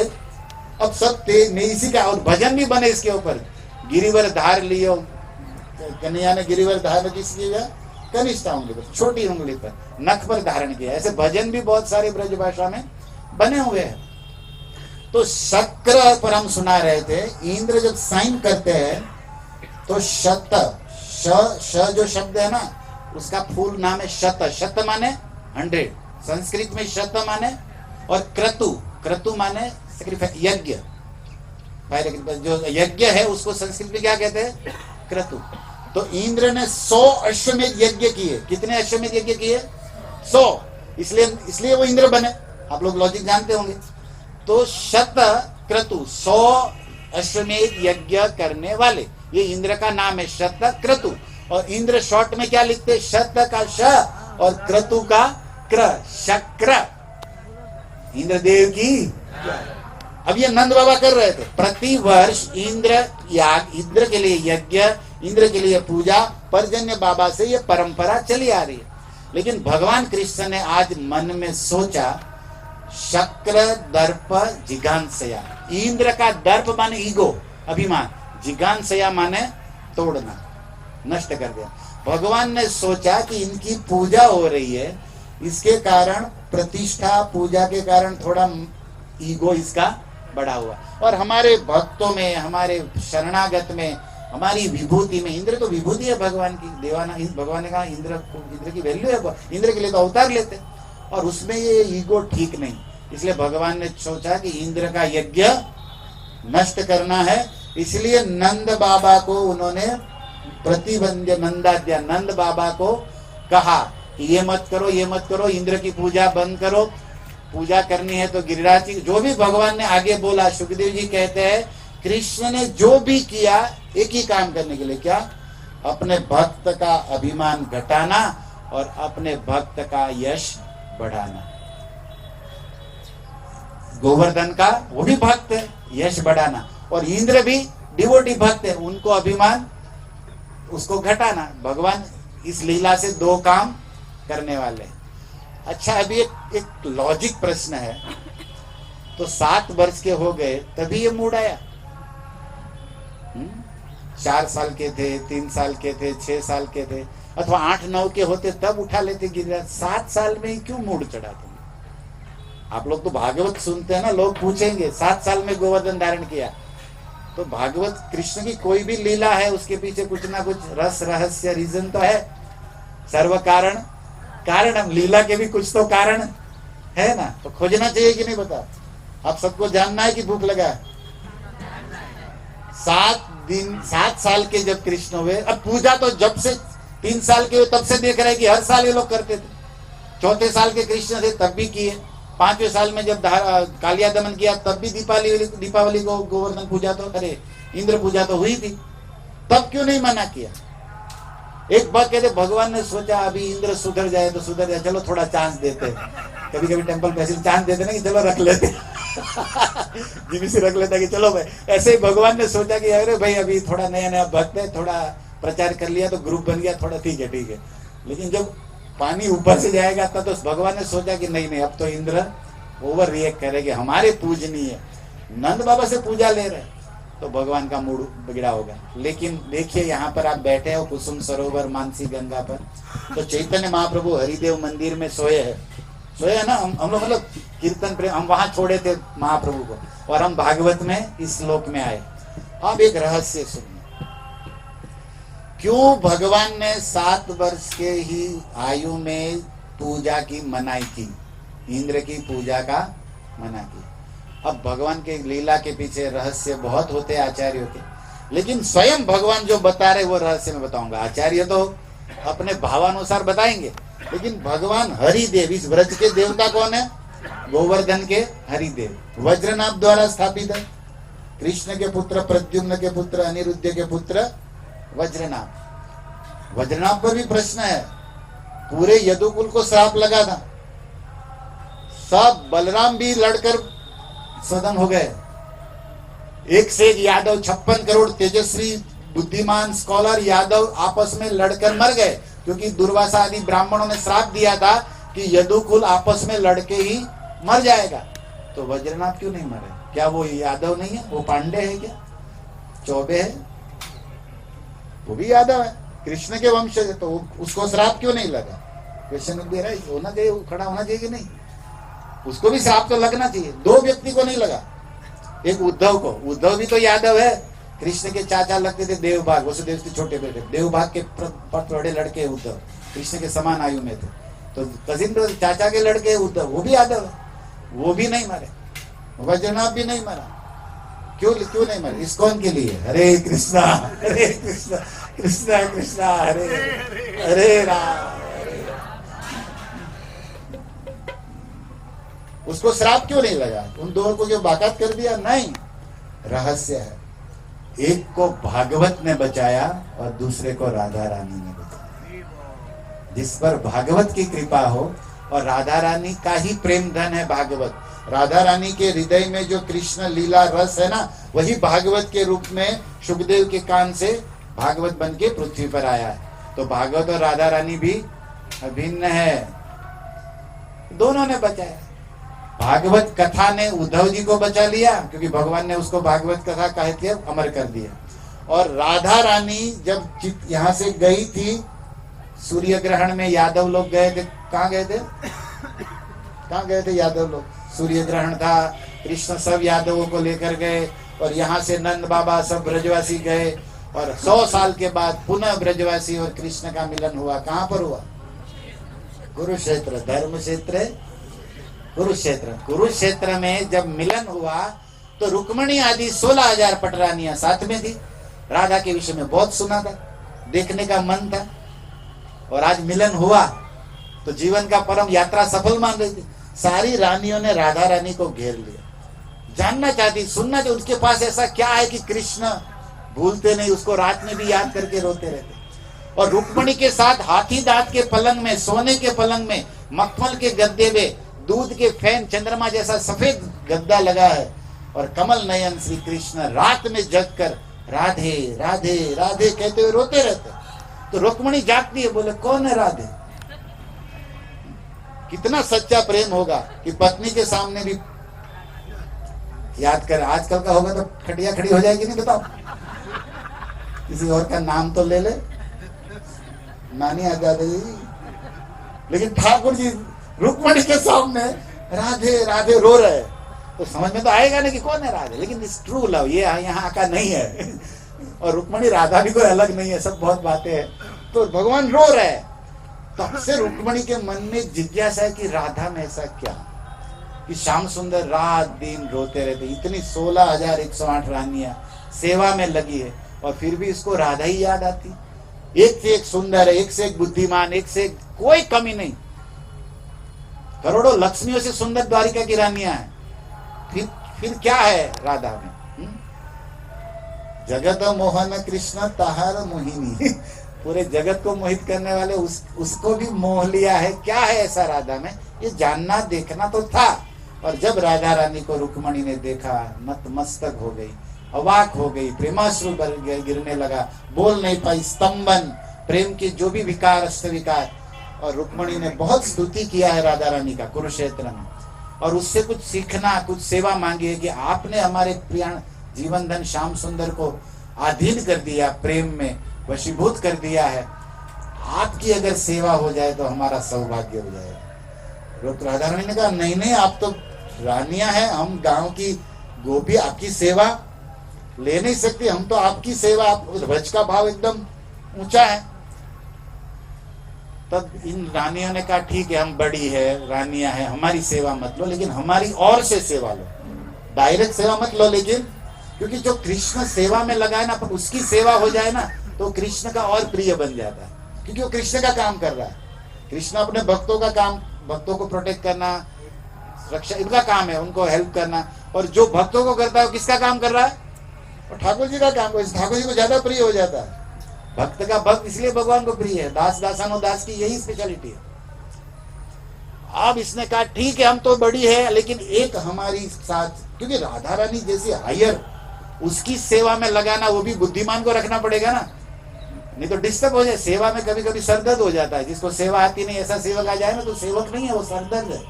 अब सब ने इसी का, और भजन भी बने इसके ऊपर। गिरिवर धार लियो, कन्हैया ने गिरिवर धारण किस किया? कनिष्ठ उंगली पर, छोटी उंगली पर, नख पर धारण किया। ऐसे भजन भी बहुत सारे ब्रज भाषा में बने हुए हैं। तो शक्र पर हम सुना रहे थे, इंद्र जब साइन करते हैं तो शत, श जो शब्द है ना, उसका फूल नाम है शत। शत माने 100, संस्कृत में शत माने, और क्रतु, क्रतु माने यज्ञ। जो यज्ञ है उसको संस्कृत में क्या कहते हैं? क्रतु। तो इंद्र ने 100 अश्वमेध यज्ञ किए। कितने अश्वमेध यज्ञ किए? 100। इसलिए वो इंद्र बने। आप लोग लॉजिक जानते होंगे। तो शत क्रतु, 100 अश्वमेध यज्ञ करने वाले, ये इंद्र का नाम है, शत क्रतु। और इंद्र शॉर्ट में क्या लिखते? शत का श और क्रतु का क्र, शक्र। इंद्रदेव की। अब ये नंद बाबा कर रहे थे। प्रति वर्ष इंद्र याग, इंद्र के लिए यज्ञ, इंद्र के लिए पूजा, पर्जन्य बाबा से ये परंपरा चली आ रही है। लेकिन भगवान कृष्ण ने आज मन में सोचा, शक्र दर्प जिगांसया। इंद्र का दर्प माने ईगो, अभिमान, जिगांसया माने तोड़ना, नष्ट कर दिया। भगवान ने सोचा कि इनकी पूजा हो रही है, इसके कारण प्रतिष्ठा, पूजा के कारण थोड़ा ईगो इसका बड़ा हुआ। और हमारे भक्तों में, हमारे शरणागत में, हमारी विभूति में, इंद्र तो विभूति है भगवान की। देवाना भगवान ने कहा इंद्र की वैल्यू है, इंद्र के लिए तो अवतार लेते, और उसमें ये ईगो ठीक नहीं। इसलिए भगवान ने सोचा कि इंद्र का यज्ञ नष्ट करना है। इसलिए नंद बाबा को उन्होंने प्रतिबंध, नंदाद्या, नंद बाबा को कहा कि ये मत करो, ये मत करो, इंद्र की पूजा बंद करो, पूजा करनी है तो गिरिराज जी। जो भी भगवान ने आगे बोला, सुखदेव जी कहते हैं कृष्ण ने जो भी किया एक ही काम करने के लिए, क्या? अपने भक्त का अभिमान घटाना और अपने भक्त का यश बढ़ाना। गोवर्धन का वो भी भक्त है, यश बढ़ाना, और इंद्र भी डिवोटी भक्त है, उनको अभिमान उसको घटाना। भगवान इस लीला से 2 काम करने वाले। अच्छा, अभी एक लॉजिक प्रश्न है। तो 7 वर्ष के हो गए तभी ये मूड आया? 4 साल के थे, 3 साल के थे, 6 साल के थे, अथवा 8-9 के होते तब उठा लेते गिरिराज। 7 साल में ही क्यों मूड चढ़ा तुम? आप लोग तो भागवत सुनते हैं ना, लोग पूछेंगे 7 साल में गोवर्धन धारण किया। तो भागवत कृष्ण की कोई भी लीला है, उसके पीछे कुछ ना कुछ रस, रहस्य, रीजन तो है। सर्व कारण कारणम, लीला के भी कुछ तो कारण है ना। तो खोजना चाहिए कि नहीं? बता, आप सबको जानना है कि भूख लगा है? 7 साल के जब कृष्ण हुए, अब पूजा तो जब से 3 साल के हुए तब से देख रहे हैं कि हर साल ये लोग करते थे। 4थे साल के कृष्ण थे तब भी किए। 5वें साल में जब कालिया दमन किया तब भी दीपावली को गोवर्धन पूजा तो, अरे इंद्र पूजा तो हुई थी, तब क्यों नहीं मना किया? एक बात कहते, भगवान ने सोचा अभी इंद्र सुधर जाए तो सुधर जाए, चलो थोड़ा चांस देते। कभी कभी टेम्पल पैसे चांस देते ना कि चलो रख लेते जीबीसी रख लेता कि चलो भाई। ऐसे ही भगवान ने सोचा कि अरे भाई अभी थोड़ा नया नया भक्त है, थोड़ा प्रचार कर लिया तो ग्रुप बन गया, थोड़ा ठीक है। लेकिन जब पानी ऊपर से जाएगा तब तो भगवान ने सोचा कि नहीं, अब तो इंद्र ओवर रिएक्ट करेंगे, हमारे पूजनीय नंद बाबा से पूजा ले रहे, तो भगवान का मूड बिगड़ा होगा। लेकिन देखिए, यहाँ पर आप बैठे हो कुसुम सरोवर मानसी गंगा पर, तो चैतन्य महाप्रभु हरिदेव मंदिर में सोए है ना। हम लोग मतलब कीर्तन प्रेम, हम वहां छोड़े थे महाप्रभु को, और हम भागवत में इस श्लोक में आए। अब एक रहस्य सुनिए, क्यों भगवान ने 7 वर्ष के ही आयु में पूजा की मनाई की, इंद्र की पूजा का मना की। अब भगवान के लीला के पीछे रहस्य बहुत होते हैं आचार्यों के, लेकिन स्वयं भगवान जो बता रहे वो रहस्य में बताऊंगा। आचार्य तो अपने भावानुसार बताएंगे, लेकिन भगवान हरिदेव, इस व्रज के देवता कौन है? गोवर्धन के हरिदेव, वज्रनाभ द्वारा स्थापित है। कृष्ण के पुत्र प्रद्युम्न के पुत्र, अनिरुद्ध के पुत्र वज्रनाभ। वज्रनाभ पर भी प्रश्न है, पूरे यदुकुल को श्राप लगा था, सब बलराम भी लड़कर सदन हो गए। एक से एक यादव, 56 करोड़ तेजस्वी बुद्धिमान स्कॉलर यादव आपस में लड़कर मर गए, क्योंकि दुर्वासा आदि ब्राह्मणों ने श्राप दिया था कि यदुकुल आपस में लड़के ही मर जाएगा। तो वज्रनाभ क्यों नहीं मरे? क्या वो यादव नहीं है? वो पांडे है क्या? चौबे है? वो भी यादव है, कृष्ण के वंश है, तो उसको श्राप क्यों नहीं लगा? क्वेश्चन दे रहा है, होना चाहिए, खड़ा होना चाहिए कि नहीं? उसको भी श्राप तो लगना चाहिए। दो व्यक्ति को नहीं लगा, एक उद्धव को। उद्धव भी तो यादव है, कृष्ण के चाचा लगते थे देवभाग, वसुदेव के छोटे बेटे, देवभाग के बड़े लड़के उद्धव, कृष्ण के समान आयु में थे, तो कजिन चाचा के लड़के उद्धव, वो भी यादव है, वो भी नहीं मरे। वैजनाथ भी नहीं मरा, क्यों नहीं मरे? इस्कॉन के लिए हरे कृष्णा कृष्णा कृष्णा हरे हरे राम। उसको श्राप क्यों नहीं लगा? उन दोनों को जो बाकात कर दिया, नहीं, रहस्य है। एक को भागवत ने बचाया और दूसरे को राधा रानी ने बचाया। जिस पर भागवत की कृपा हो, और राधा रानी का ही प्रेम धन है भागवत। राधा रानी के हृदय में जो कृष्ण लीला रस है ना, वही भागवत के रूप में सुखदेव के कान से भागवत बन के पृथ्वी पर आया है। तो भागवत और राधा रानी भी अभिन्न है, दोनों ने बचाया। भागवत कथा ने उद्धव जी को बचा लिया, क्योंकि भगवान ने उसको भागवत कथा कह के अमर कर दिया। और राधा रानी जब यहाँ से गई थी, सूर्य ग्रहण में यादव लोग गए थे। कहाँ गए थे? कहाँ गए थे यादव लोग? सूर्य ग्रहण था, कृष्ण सब यादवों को लेकर गए, और यहाँ से नंद बाबा सब ब्रजवासी गए, और 100 साल के बाद पुनः ब्रजवासी और कृष्ण का मिलन हुआ। कहाँ पर हुआ? कुरुक्षेत्र, धर्म क्षेत्र कुरुक्षेत्र। कुरुक्षेत्र में जब मिलन हुआ तो रुक्मणी आदि 16,000 पटरानियां साथ में थी। राधा के विषय में बहुत सुना था, देखने का मन था, और आज मिलन हुआ तो जीवन का परम यात्रा सफल मान रही थी। सारी रानियों ने राधा रानी को घेर लिया, जानना चाहती, सुनना चाहती उसके पास ऐसा क्या है कि कृष्ण भूलते नहीं, उसको रात में भी याद करके रोते रहते। और रुक्मणी के साथ हाथी दांत के पलंग में, सोने के पलंग में, मखमल के गद्दे में, दूध के फैन, चंद्रमा जैसा सफेद गद्दा लगा है, और कमल नयन श्री कृष्ण रात में जग कर राधे राधे राधे कहते हुए रोते रहते। तो रुक्मणी जागती है, बोले कौन है राधे? कितना सच्चा प्रेम होगा कि पत्नी के सामने भी याद कर। आजकल का होगा तो खटिया खड़ी हो जाएगी, नहीं बताओ? किसी और का नाम तो ले ले, नानी आ जाती। लेकिन ठाकुर जी रुक्मणी के सामने राधे राधे रो रहे, तो समझ में तो आएगा नहीं कि कौन है राधे। लेकिन इस ट्रू लव ये यहाँ का नहीं है, और रुक्मणी राधा भी कोई अलग नहीं है, सब बहुत बातें हैं। तो भगवान रो रहे हैं, तब से रुक्मणी के मन में जिज्ञासा है कि राधा में ऐसा क्या कि श्याम सुंदर रात दिन रोते रहते। इतनी 16,108 रानियां सेवा में लगी है, और फिर भी इसको राधा ही याद आती। एक से एक सुंदर है, एक से एक बुद्धिमान, एक से एक कोई कमी नहीं। करोड़ों लक्ष्मियों से सुंदर द्वारिका की रानियां हैं, फिर क्या है राधा में? जगत मोहन कृष्ण तहार मोहिनी पूरे जगत को मोहित करने वाले उसको भी मोह लिया है। क्या है ऐसा राधा में? ये जानना देखना तो था। और जब राधा रानी को रुक्मणी ने देखा, नतमस्तक हो गई, अवाक हो गई, प्रेमाश्रु गिरने लगा, बोल नहीं पाई, स्तंभन, प्रेम के जो भी विकार, अष्ट विकार। और रुक्मणी ने बहुत स्तुति किया है राधा रानी का कुरुक्षेत्र में, और उससे कुछ सीखना, कुछ सेवा मांगी है कि आपने हमारे प्रिय जीवन धन श्याम सुंदर को अधीन कर दिया, प्रेम में वशीभूत कर दिया है। आपकी अगर सेवा हो जाए तो हमारा सौभाग्य हो जाएगा। राधा रानी ने कहा नहीं नहीं, आप तो रानियां हैं, हम गांव की गोपी, आपकी सेवा ले नहीं सकती, हम तो आपकी सेवा। व्रज का भाव एकदम ऊंचा है। तब इन रानियों ने कहा ठीक है, हम बड़ी है, रानियां हैं, हमारी सेवा मत लो, लेकिन हमारी और से सेवा लो। डायरेक्ट सेवा मत लो, लेकिन क्योंकि जो कृष्ण सेवा में लगा है ना, उसकी सेवा हो जाए ना तो कृष्ण का और प्रिय बन जाता है, क्योंकि वो कृष्ण का काम कर रहा है। कृष्ण अपने भक्तों का काम, भक्तों को प्रोटेक्ट करना, रक्षा, इनका काम है, उनको हेल्प करना। और जो भक्तों को करता है वो किसका काम कर रहा है? और ठाकुर जी का काम। ठाकुर जी को ज्यादा प्रिय हो जाता है। भक्त का भक्त इसलिए भगवान को प्रिय है। दास दासानो दास की यही स्पेशलिटी है। अब इसने कहा ठीक है, हम तो बड़ी है, लेकिन एक हमारी साथ, क्योंकि राधा रानी जैसी हायर, उसकी सेवा में लगाना, वो भी बुद्धिमान को रखना पड़ेगा ना, नहीं तो डिस्टर्ब हो जाए। सेवा में कभी कभी सरदर्द हो जाता है, जिसको सेवा आती नहीं, ऐसा सेवक आ जाए ना तो सेवक नहीं है, वो सरदर्द है।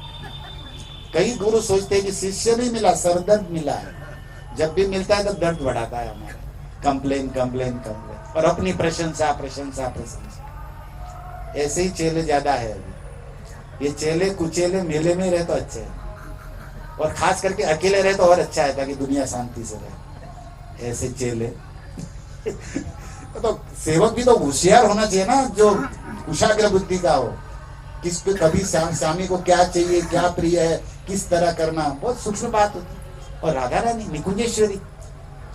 कई गुरु सोचते हैं कि शिष्य नहीं मिला, सरदर्द मिला है। जब भी मिलता है तो दर्द बढ़ाता है हमारा, कंप्लेन कंप्लेन कंप्लेन, और अपनी प्रशंसा प्रशंसा प्रशंसा। ऐसे ही चेले ज्यादा है अभी। ये चेले कुचेले मेले में रहे तो अच्छे है, और खास करके अकेले रहे तो और अच्छा है, ताकि दुनिया शांति से रहे। ऐसे चेले तो सेवक भी तो होशियार होना चाहिए ना, जो कुशाग्र बुद्धि का हो। किस पे कभी स्वामी को क्या चाहिए, क्या प्रिय है, किस तरह करना, बहुत सूक्ष्म बात होती है। और राधा रानी निकुंजेश्वरी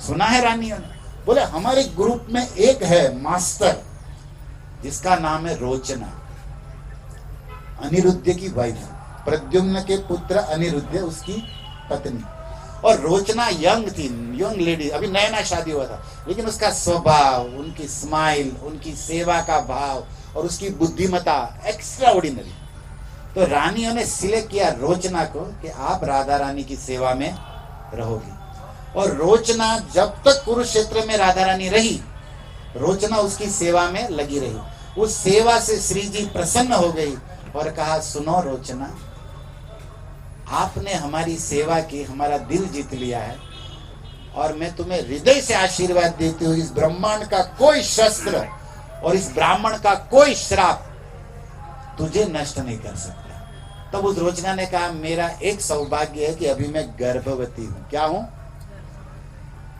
सुना है रानियों ने। बोले हमारे ग्रुप में एक है मास्टर, जिसका नाम है रोचना, अनिरुद्ध की वाइफ, प्रद्युम्न के पुत्र अनिरुद्ध उसकी पत्नी। और रोचना यंग थी, यंग लेडी, अभी नया नया शादी हुआ था, लेकिन उसका स्वभाव, उनकी स्माइल, उनकी सेवा का भाव और उसकी बुद्धिमत्ता एक्स्ट्रा ऑर्डिनरी। तो रानियों ने सिलेक्ट किया रोचना को कि आप राधा रानी की सेवा में रहोगी। और रोचना जब तक कुरुक्षेत्र में राधा रानी रही, रोचना उसकी सेवा में लगी रही। उस सेवा से श्री जी प्रसन्न हो गई और कहा, सुनो रोचना, आपने हमारी सेवा की, हमारा दिल जीत लिया है, और मैं तुम्हें हृदय से आशीर्वाद देती हूँ। इस ब्रह्मांड का कोई शस्त्र और इस ब्राह्मण का कोई श्राप तुझे नष्ट नहीं कर सकता। तब उस रोचना ने कहा, मेरा एक सौभाग्य है कि अभी मैं गर्भवती हूं। क्या हूं?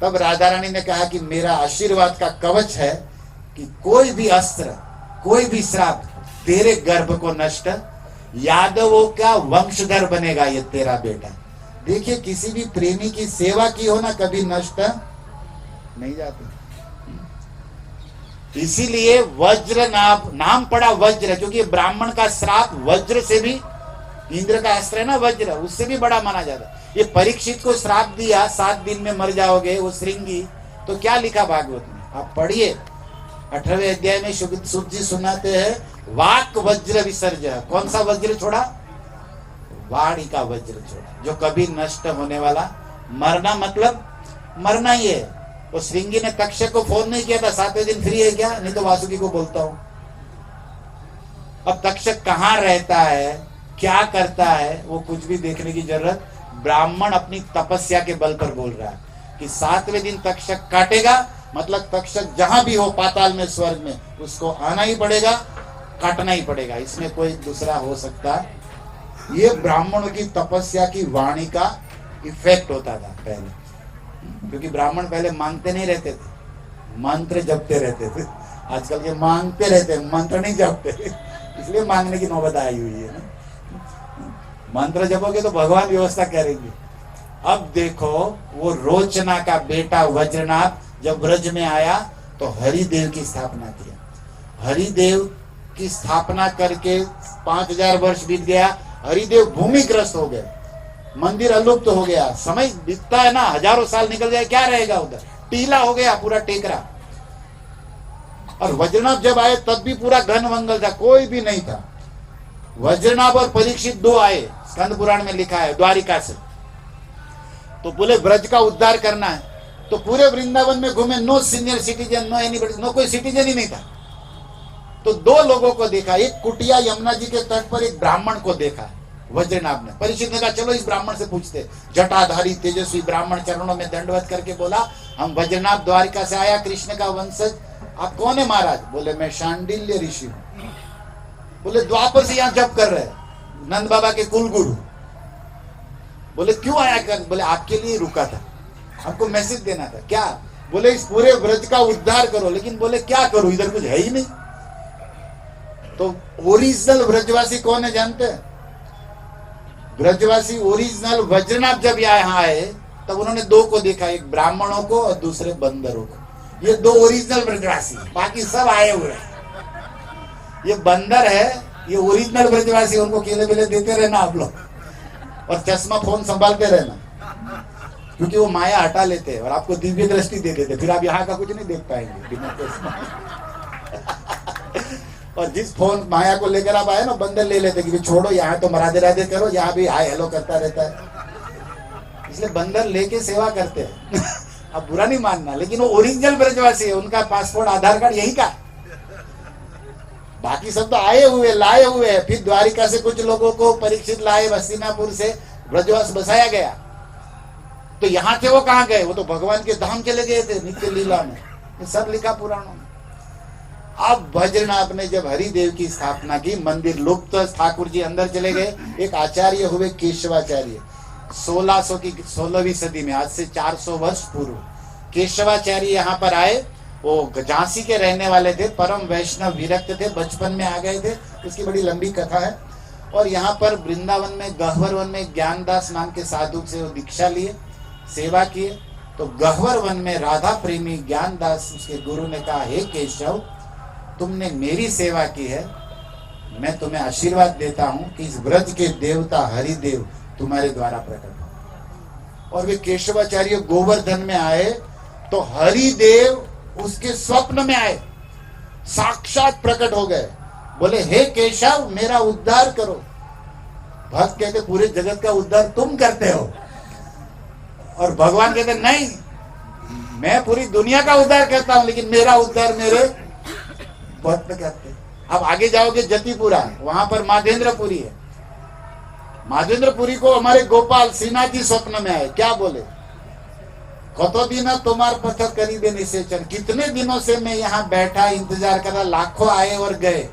तब राधा रानी ने कहा कि मेरा आशीर्वाद का कवच है कि कोई भी अस्त्र, कोई भी श्राप तेरे गर्भ को नष्ट, यादवों का वंशधर बनेगा ये तेरा बेटा। देखिए, किसी भी प्रेमी की सेवा की हो ना, कभी नष्ट नहीं जाती। इसीलिए वज्र नाम पड़ा वज्र, क्योंकि ब्राह्मण का श्राप वज्र से भी, इंद्र का अस्त्र है ना वज्र, उससे भी बड़ा माना जाता है। ये परीक्षित को श्राप दिया, 7 दिन में मर जाओगे, वो श्रृंगी, तो क्या लिखा भागवत में, आप पढ़िए 18वें अध्याय में सुख जी सुनाते हैं, वाक वज्र विसर्ज। कौन सा वज्र छोड़ा? वाणी का वज्र छोड़ा, जो कभी नष्ट होने वाला। मरना मतलब मरना ही है। तो श्रृंगी ने तक्षक को फोन नहीं किया था, 7वें दिन फ्री है क्या? नहीं तो वासुकी को बोलता हूं। अब तक्षक कहां रहता है, क्या करता है, वो कुछ भी देखने की जरूरत। ब्राह्मण अपनी तपस्या के बल पर बोल रहा है कि 7वें दिन तक्षक काटेगा, मतलब तक्षक जहां भी हो, पाताल में, स्वर्ग में, उसको आना ही पड़ेगा, काटना ही पड़ेगा। इसमें कोई दूसरा हो सकता? ये ब्राह्मणों की तपस्या की वाणी का इफेक्ट होता था पहले, क्योंकि ब्राह्मण पहले मांगते नहीं रहते थे, मंत्र जपते रहते थे। आजकल के मांगते रहते हैं, मंत्र नहीं जपते, इसलिए मांगने की नौबत आई हुई है ना। मंत्र जपोगे तो भगवान व्यवस्था करेंगे। अब देखो, वो रोचना का बेटा वज्रनाथ जब ब्रज में आया तो हरिदेव की स्थापना किया। हरिदेव की स्थापना करके 5000 वर्ष बीत गया, हरिदेव भूमिग्रस्त हो गए, मंदिर अलुप्त हो गया। समय बीतता है ना, हजारों साल निकल जाए, क्या रहेगा उधर? टीला हो गया पूरा, टेकरा। और वज्रनाभ जब आए तब भी पूरा घन मंगल था, कोई भी नहीं था। वज्रनाभ और परीक्षित 2 आए, स्कंद पुराण में लिखा है, द्वारिका से। तो बोले ब्रज का उद्धार करना है, तो पूरे वृंदावन में घूमे, no senior citizen, no anybody, no कोई सिटीजन ही नहीं था। तो 2 लोगों को देखा, एक कुटिया यमुना जी के तट पर एक ब्राह्मण को देखा वज्रनाभ ने। परीक्षित ने कहा, चलो इस ब्राह्मण से पूछते। जटाधारी तेजस्वी ब्राह्मण चरणों में दंडवत करके बोला, हम वज्रनाभ द्वारिका से आया, कृष्ण का वंशज। आप कौन है महाराज? बोले मैं शांडिल्य ऋषि हूं। बोले द्वापर से यहाँ जप कर रहे, नंद बाबा के कुल गुरु। बोले क्यों आया कर? बोले आपके लिए रुका था, आपको मैसेज देना था। क्या? बोले इस पूरे व्रज का उद्धार करो। लेकिन बोले क्या करूं, इधर कुछ है ही नहीं। तो ओरिजिनल व्रजवासी कौन है जानते हैं? ब्रजवासी ओरिजिनल वज्रनाभ जब यहाँ आए तब उन्होंने 2 को देखा, एक ब्राह्मणों को और दूसरे बंदरों को। ये 2 ओरिजिनल ब्रजवासी, बाकी सब आए हुए हैं। ये बंदर है, ये ओरिजिनल ब्रजवासी। उनको केले बेले देते रहना आप लोग, और चश्मा फोन संभालते रहना, क्योंकि वो माया हटा लेते हैं और आपको दिव्य दृष्टि दे देते, फिर आप यहाँ का कुछ नहीं देख पाएंगे बिना चश्मा। और जिस फोन माया को लेकर आप आए ना, बंदर ले लेते कि छोड़ो, यहाँ तो राधे राधे करो, यहाँ भी हाय हेलो करता रहता है। इसलिए बंदर लेके सेवा करते हैं। अब बुरा नहीं मानना, लेकिन वो ओरिजिनल ब्रजवासी है, उनका पासपोर्ट आधार कार्ड यही का। बाकी सब तो आए हुए लाए हुए हैं। फिर द्वारिका से कुछ लोगों को परीक्षित लाए, हस्तिनापुर से ब्रजवास बसाया गया। तो यहां थे वो कहां गए? वो तो भगवान के धाम चले गए थे नित्य लीला में। ये सब लिखा पुराणों में। अब भजनाथ ने जब हरिदेव की स्थापना की, मंदिर लुप्त, ठाकुर जी अंदर चले गए। एक आचार्य हुए केशवाचार्य, 16वीं सदी में, आज से 400 वर्ष पूर्व केशवाचार्य यहाँ पर आए। वो झांसी के रहने वाले थे, परम वैष्णव विरक्त थे, बचपन में आ गए थे, उसकी बड़ी लंबी कथा है। और यहाँ पर वृंदावन में गह्वर वन में ज्ञानदास नाम के साधु से वो दीक्षा लिए, सेवा किए। तो गह्वर वन में राधा प्रेमी ज्ञानदास उसके गुरु ने कहा, हे केशव, तुमने मेरी सेवा की है, मैं तुम्हें आशीर्वाद देता हूं कि इस व्रज के देवता हरिदेव तुम्हारे द्वारा प्रकट हो। और वे केशवाचार्य गोवर्धन में आए तो हरिदेव उसके स्वप्न में आए, साक्षात प्रकट हो गए। बोले, हे केशव, मेरा उद्धार करो। भक्त कहते, पूरे जगत का उद्धार तुम करते हो। और भगवान कहते, नहीं, मैं पूरी दुनिया का उद्धार करता हूं, लेकिन मेरा उद्धार मेरे भक्त करते। अब आगे जाओगे जतिपुरा, वहां पर माधेंद्रपुरी है। माधेंद्रपुरी को हमारे गोपाल सिन्हा जी स्वप्न में आए। क्या बोले? कतो दिन तुम्हार पथ करीबे निषेचन, कितने दिनों से मैं यहाँ बैठा इंतजार कर रहा, लाखों आए और गए,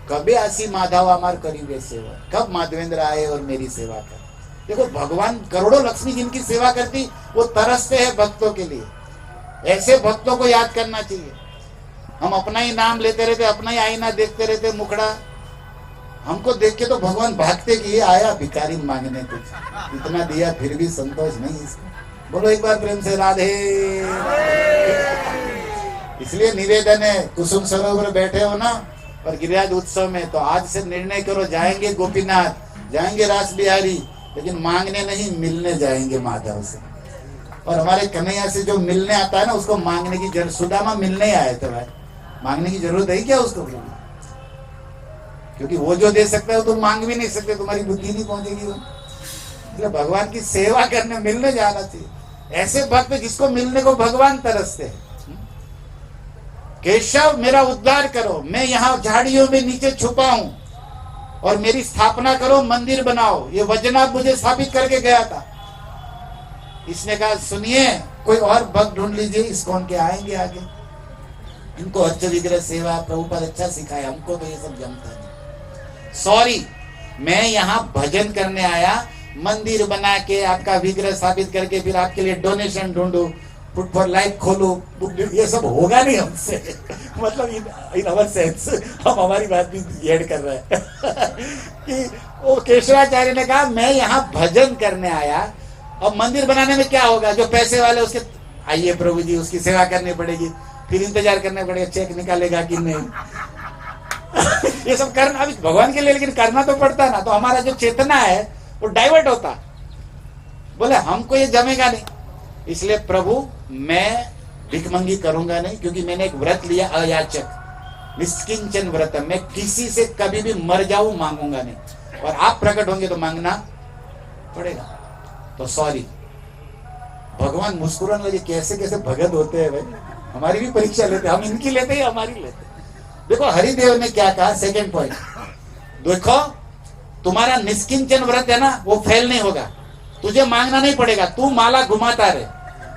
कभी आसी माधव हमार करीबे सेवा, कब माधवेंद्र आए और मेरी सेवा कर। देखो, भगवान करोड़ों लक्ष्मी जिनकी सेवा करती, वो तरसते हैं भक्तों के लिए। ऐसे भक्तों को याद करना चाहिए। हम अपना ही नाम लेते रहते, अपना ही आईना देखते रहते, मुखड़ा। हमको देख के तो भगवान भागते कि ये आया भिखारी मांगने, कुछ इतना दिया फिर भी संतोष नहीं इसको। बोलो एक बार प्रेम से राधे। इसलिए निवेदन है, कुसुम सरोवर बैठे हो ना और गिरिराज उत्सव में, तो आज से निर्णय करो, जाएंगे गोपीनाथ, जाएंगे रास बिहारी, लेकिन मांगने नहीं, मिलने जाएंगे माधव से। और हमारे कन्हैया से जो मिलने आता है ना, उसको मांगने की जरूरत, सुदामा मिलने ही आए थे भाई, मांगने की जरूरत है क्या उसको? क्योंकि वो जो दे सकता है वो तुम मांग भी नहीं सकते, तुम्हारी बुद्धि नहीं पहुंचेगी वो। इसलिए भगवान की सेवा करने मिलने जाना चाहिए। ऐसे भक्त जिसको मिलने को भगवान तरसते हैं। केशव, मेरा उद्धार करो, मैं यहाँ झाड़ियों में नीचे छुपा हूं और मेरी स्थापना करो, मंदिर बनाओ। ये वैजनाथ मुझे स्थापित करके गया था। इसने कहा, सुनिए, कोई और भक्त ढूंढ लीजिए, इस्कॉन के आएंगे आगे। इनको अर्च विग्रह सेवा प्रभुपाद अच्छा सिखाया, हमको तो ये सब जमता नहीं। सॉरी, मैं यहाँ भजन करने आया, मंदिर बना के आपका विग्रह स्थापित करके फिर आपके लिए डोनेशन ढूंढू, फुट फॉर लाइफ खोलू, ये सब होगा नहीं हमसे। मतलब इन अवर सेंस हम हमारी बात भी ऐड कर रहे हैं कि वो केशवाचार्य ने कहा, मैं यहाँ भजन करने आया, और मंदिर बनाने में क्या होगा? जो पैसे वाले उसके, आइए प्रभु जी, उसकी सेवा करनी पड़ेगी, फिर इंतजार करना पड़ेगा, चेक निकालेगा कि नहीं। ये सब करना अभी भगवान के लिए, लेकिन करना तो पड़ता ना। तो हमारा जो चेतना है वो डाइवर्ट होता। बोले, हमको ये जमेगा नहीं, इसलिए प्रभु मैं भिखमंगी करूंगा नहीं, क्योंकि मैंने एक व्रत लिया, अयाचक निष्किंचन व्रत। मैं किसी से कभी भी मर जाऊं मांगूंगा नहीं, और आप प्रकट होंगे तो मांगना पड़ेगा। तो सॉरी। भगवान मुस्कुराने लगे, कैसे कैसे भगत होते हैं भाई, हमारी भी परीक्षा लेते, हम इनकी लेते हैं, हमारी लेते। देखो हरिदेव ने क्या कहा, सेकंड पॉइंट देखो, तुम्हारा निष्किंचन व्रत है ना, वो फेल नहीं होगा, तुझे मांगना नहीं पड़ेगा, तू माला घुमाता रहे,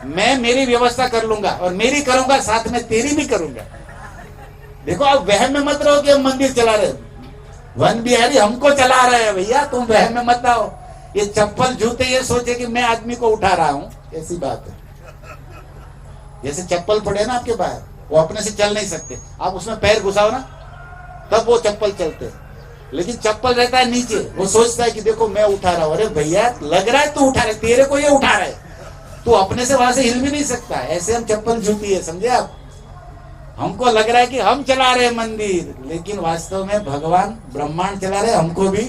मैं मेरी व्यवस्था कर लूंगा, और मेरी करूंगा, साथ में तेरी भी करूंगा। देखो, आप वहम में मत रहो कि हम मंदिर चला रहे, वन बिहारी हमको चला रहे हैं भैया, तुम वहम में मत आओ। ये चप्पल जूते ये सोचे कि मैं आदमी को उठा रहा हूं, ऐसी बात है। जैसे चप्पल पड़े ना आपके बाहर, वो अपने से चल नहीं सकते, आप उसमें पैर घुसाओ ना, तब वो चप्पल चलते। लेकिन चप्पल रहता है नीचे, वो सोचता है कि देखो मैं उठा रहा हूं। अरे भैया, लग रहा है तू उठा रहे, तेरे को ये उठा रहा है, तू अपने से वहां से हिल भी नहीं सकता। ऐसे हम चप्पल जूती है, समझे आप? हमको लग रहा है कि हम चला रहे मंदिर, लेकिन वास्तव में भगवान ब्रह्मांड चला रहे, हमको भी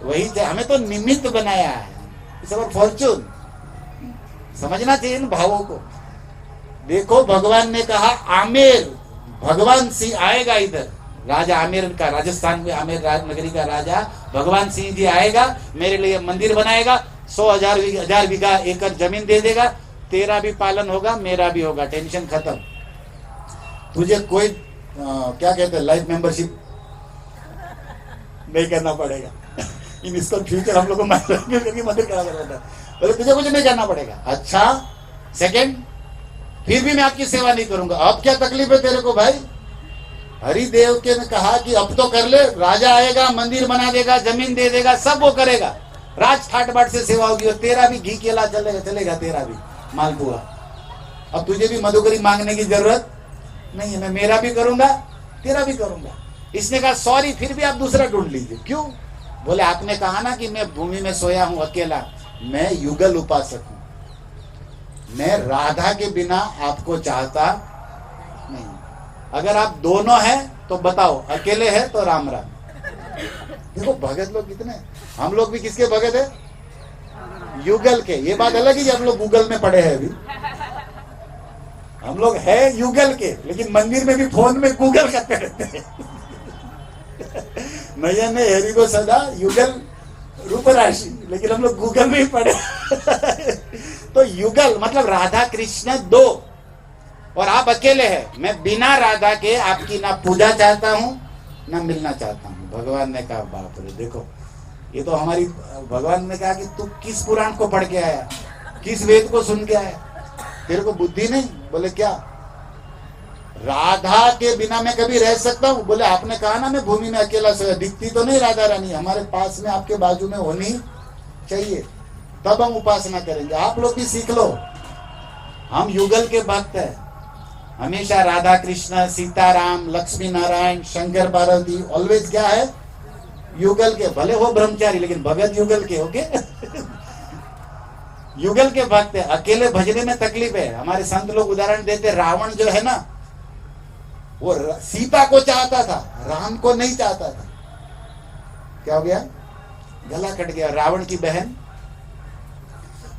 वही, हमें तो निमित्त बनाया है, इट्स अवर फॉर्चून। समझना चाहिए इन भावों को। देखो, भगवान ने कहा आमेर, भगवान सिंह आएगा इधर, राजा आमेर का, राजस्थान में आमेर नगरी का राजा भगवान सिंह जी आएगा, मेरे लिए मंदिर बनाएगा, 100,000 बीघा एकड़ जमीन दे देगा, तेरा भी पालन होगा, मेरा भी होगा, टेंशन खत्म। तुझे कोई क्या कहते हैं, लाइफ मेंबरशिप नहीं करना पड़ेगा। इन इसका फ्यूचर हम लोग को करके मंदिर खड़ा कर देता है। बोले तुझे कुछ नहीं करना पड़ेगा। अच्छा सेकंड, फिर भी मैं आपकी सेवा नहीं करूंगा। अब क्या तकलीफ है तेरे को भाई? हरिदेव के ने कहा कि अब तो कर ले, राजा आएगा, मंदिर बना देगा, जमीन दे देगा, सब वो करेगा, राज ठाट बाट से सेवा होगी, और तेरा भी घी केला चलेगा तेरा भी मालपुआ। अब तुझे भी मधुकरी मांगने की जरूरत नहीं है, मैं मेरा भी करूंगा, तेरा भी करूंगा। इसने कहा सॉरी, फिर भी आप दूसरा ढूंढ लीजिए। क्यों? बोले आपने कहा ना कि मैं भूमि में सोया हूं अकेला, मैं युगल उपासक हूं, मैं राधा के बिना आपको चाहता नहीं। अगर आप दोनों हैं तो बताओ, अकेले हैं तो राम राम। देखो भगत लोग कितने, हम लोग भी किसके भगत है? युगल के। ये बात अलग ही, हम लोग गूगल में पढ़े हैं अभी, हम लोग है युगल के, लेकिन मंदिर में भी फोन में गूगल करते रहते हैं। नयन हरि को सदा युगल रूप राशि, लेकिन हम लोग गूगल में ही पढ़े। तो युगल मतलब राधा कृष्ण दो, और आप अकेले हैं। मैं बिना राधा के आपकी ना पूजा चाहता हूं ना मिलना चाहता हूं। भगवान ने कहा बाप रे, देखो ये तो हमारी, भगवान ने कहा कि तू किस पुराण को पढ़ के आया, किस वेद को सुन के आया, तेरे को बुद्धि नहीं? बोले क्या? राधा के बिना मैं कभी रह सकता हूँ? बोले आपने कहा ना मैं भूमि में अकेला सोया, दिखती तो नहीं राधा रानी, हमारे पास में आपके बाजू में होनी चाहिए, तब हम उपासना करेंगे। आप लोग भी सीख लो, हम युगल के भक्त हैं, हमेशा राधा कृष्ण, सीताराम, लक्ष्मी नारायण, शंकर पार्वती, ऑलवेज क्या है? युगल के। भले हो ब्रह्मचारी, लेकिन भगत युगल के। ओके युगल के भक्त है। अकेले भजने में तकलीफ है। हमारे संत लोग उदाहरण देते, रावण जो है ना, वो सीता को चाहता था, राम को नहीं चाहता था। क्या हो गया? गला कट गया। रावण की बहन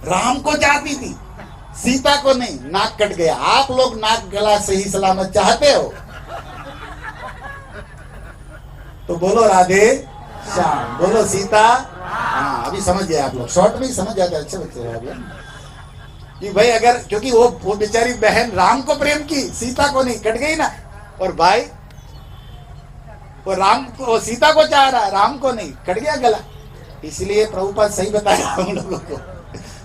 राम को चाहती थी, सीता को नहीं, नाक कट गया। आप लोग नाक गला सही सलामत चाहते हो तो बोलो राधे श्याम, बोलो सीता। हाँ अभी समझ गए आप लोग, शॉर्ट में ही समझ जाते, अच्छे बच्चे हैं कि भाई अगर, क्योंकि वो बेचारी बहन राम को प्रेम की, सीता को नहीं, कट गई ना। और भाई वो राम को, वो सीता को चाह रहा है, राम को नहीं, कट गया गला। इसलिए प्रभुपाद सही बताया हम लोगों को,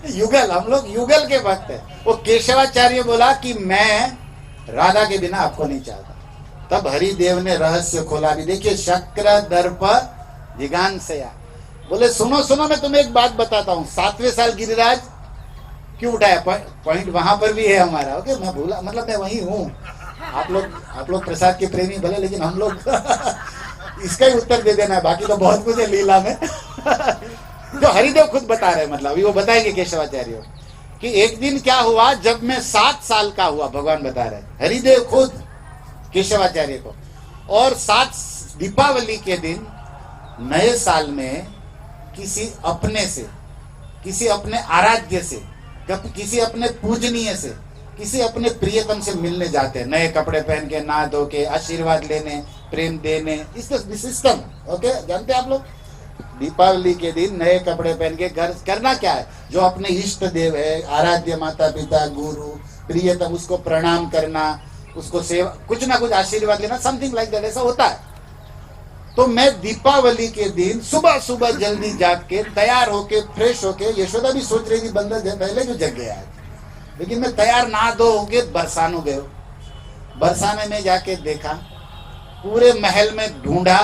युगल, हम लोग युगल के भक्त है। वो केशवाचार्य बोला कि मैं राधा के बिना आपको नहीं चाहता। तब हरिदेव ने रहस्य खोला। भी देखिए, शक्र दर्प जिगांसया। बोले सुनो सुनो, मैं तुम्हें एक बात बताता हूँ। 7वें साल गिरिराज क्यों उठाया? पॉइंट वहां पर भी है हमारा। ओके, मैं भूला, मतलब मैं वही हूँ। आप लोग प्रसाद के प्रेमी भले, लेकिन हम लोग इसका ही उत्तर दे देना है, बाकी तो बहुत कुछ है लीला में। जो हरिदेव खुद बता रहे, मतलब वो बताएंगे केशवाचार्य कि एक दिन क्या हुआ, जब मैं 7 साल का हुआ, भगवान बता रहे, हरिदेव खुद केशवाचार्य को। और 7 दीपावली के दिन, नए साल में किसी अपने से, किसी अपने आराध्य से, किसी अपने पूजनीय से, किसी अपने प्रियतम से मिलने जाते हैं, नए कपड़े पहन के, नहा धो के, आशीर्वाद लेने, प्रेम देने, इस सिस्टम। ओके, जानते हैं आप लोग? दीपावली के दिन नए कपड़े पहन के घर करना क्या है? जो अपने इष्ट देव है, आराध्य माता पिता, गुरु, प्रियतम, उसको प्रणाम करना, उसको सेवा, कुछ ना कुछ आशीर्वाद लेना, समथिंग लाइक दैट, ऐसा होता है। तो मैं दीपावली के दिन सुबह सुबह जल्दी जाग के, तैयार होके, फ्रेश होके, यशोदा भी सोच रही थी बंदा पहले जो जग गया है, लेकिन मैं तैयार ना धो होके बरसाने गए। बरसाने में जाके देखा, पूरे महल में ढूंढा,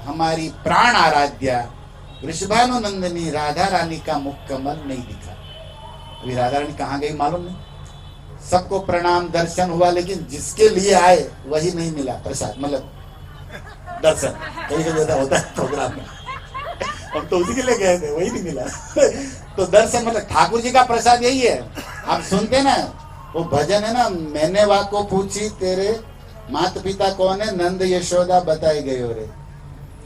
हमारी प्राण आराध्या वृषभानुनंदिनी राधा रानी का मुख कमल नहीं दिखा। अभी राधा रानी कहाँ गई मालूम नहीं। सबको प्रणाम, दर्शन हुआ, लेकिन जिसके लिए आए वही नहीं मिला प्रसाद, मतलब दर्शन। कहीं कहीं होता है प्रोग्राम में, हम तो उसी के लिए गए थे, वही नहीं मिला। तो दर्शन मतलब ठाकुर जी का प्रसाद यही है। आप सुनते ना वो भजन है ना, मैंने वाको पूछी तेरे माता पिता कौन है, नंद यशोदा बताई गई रे।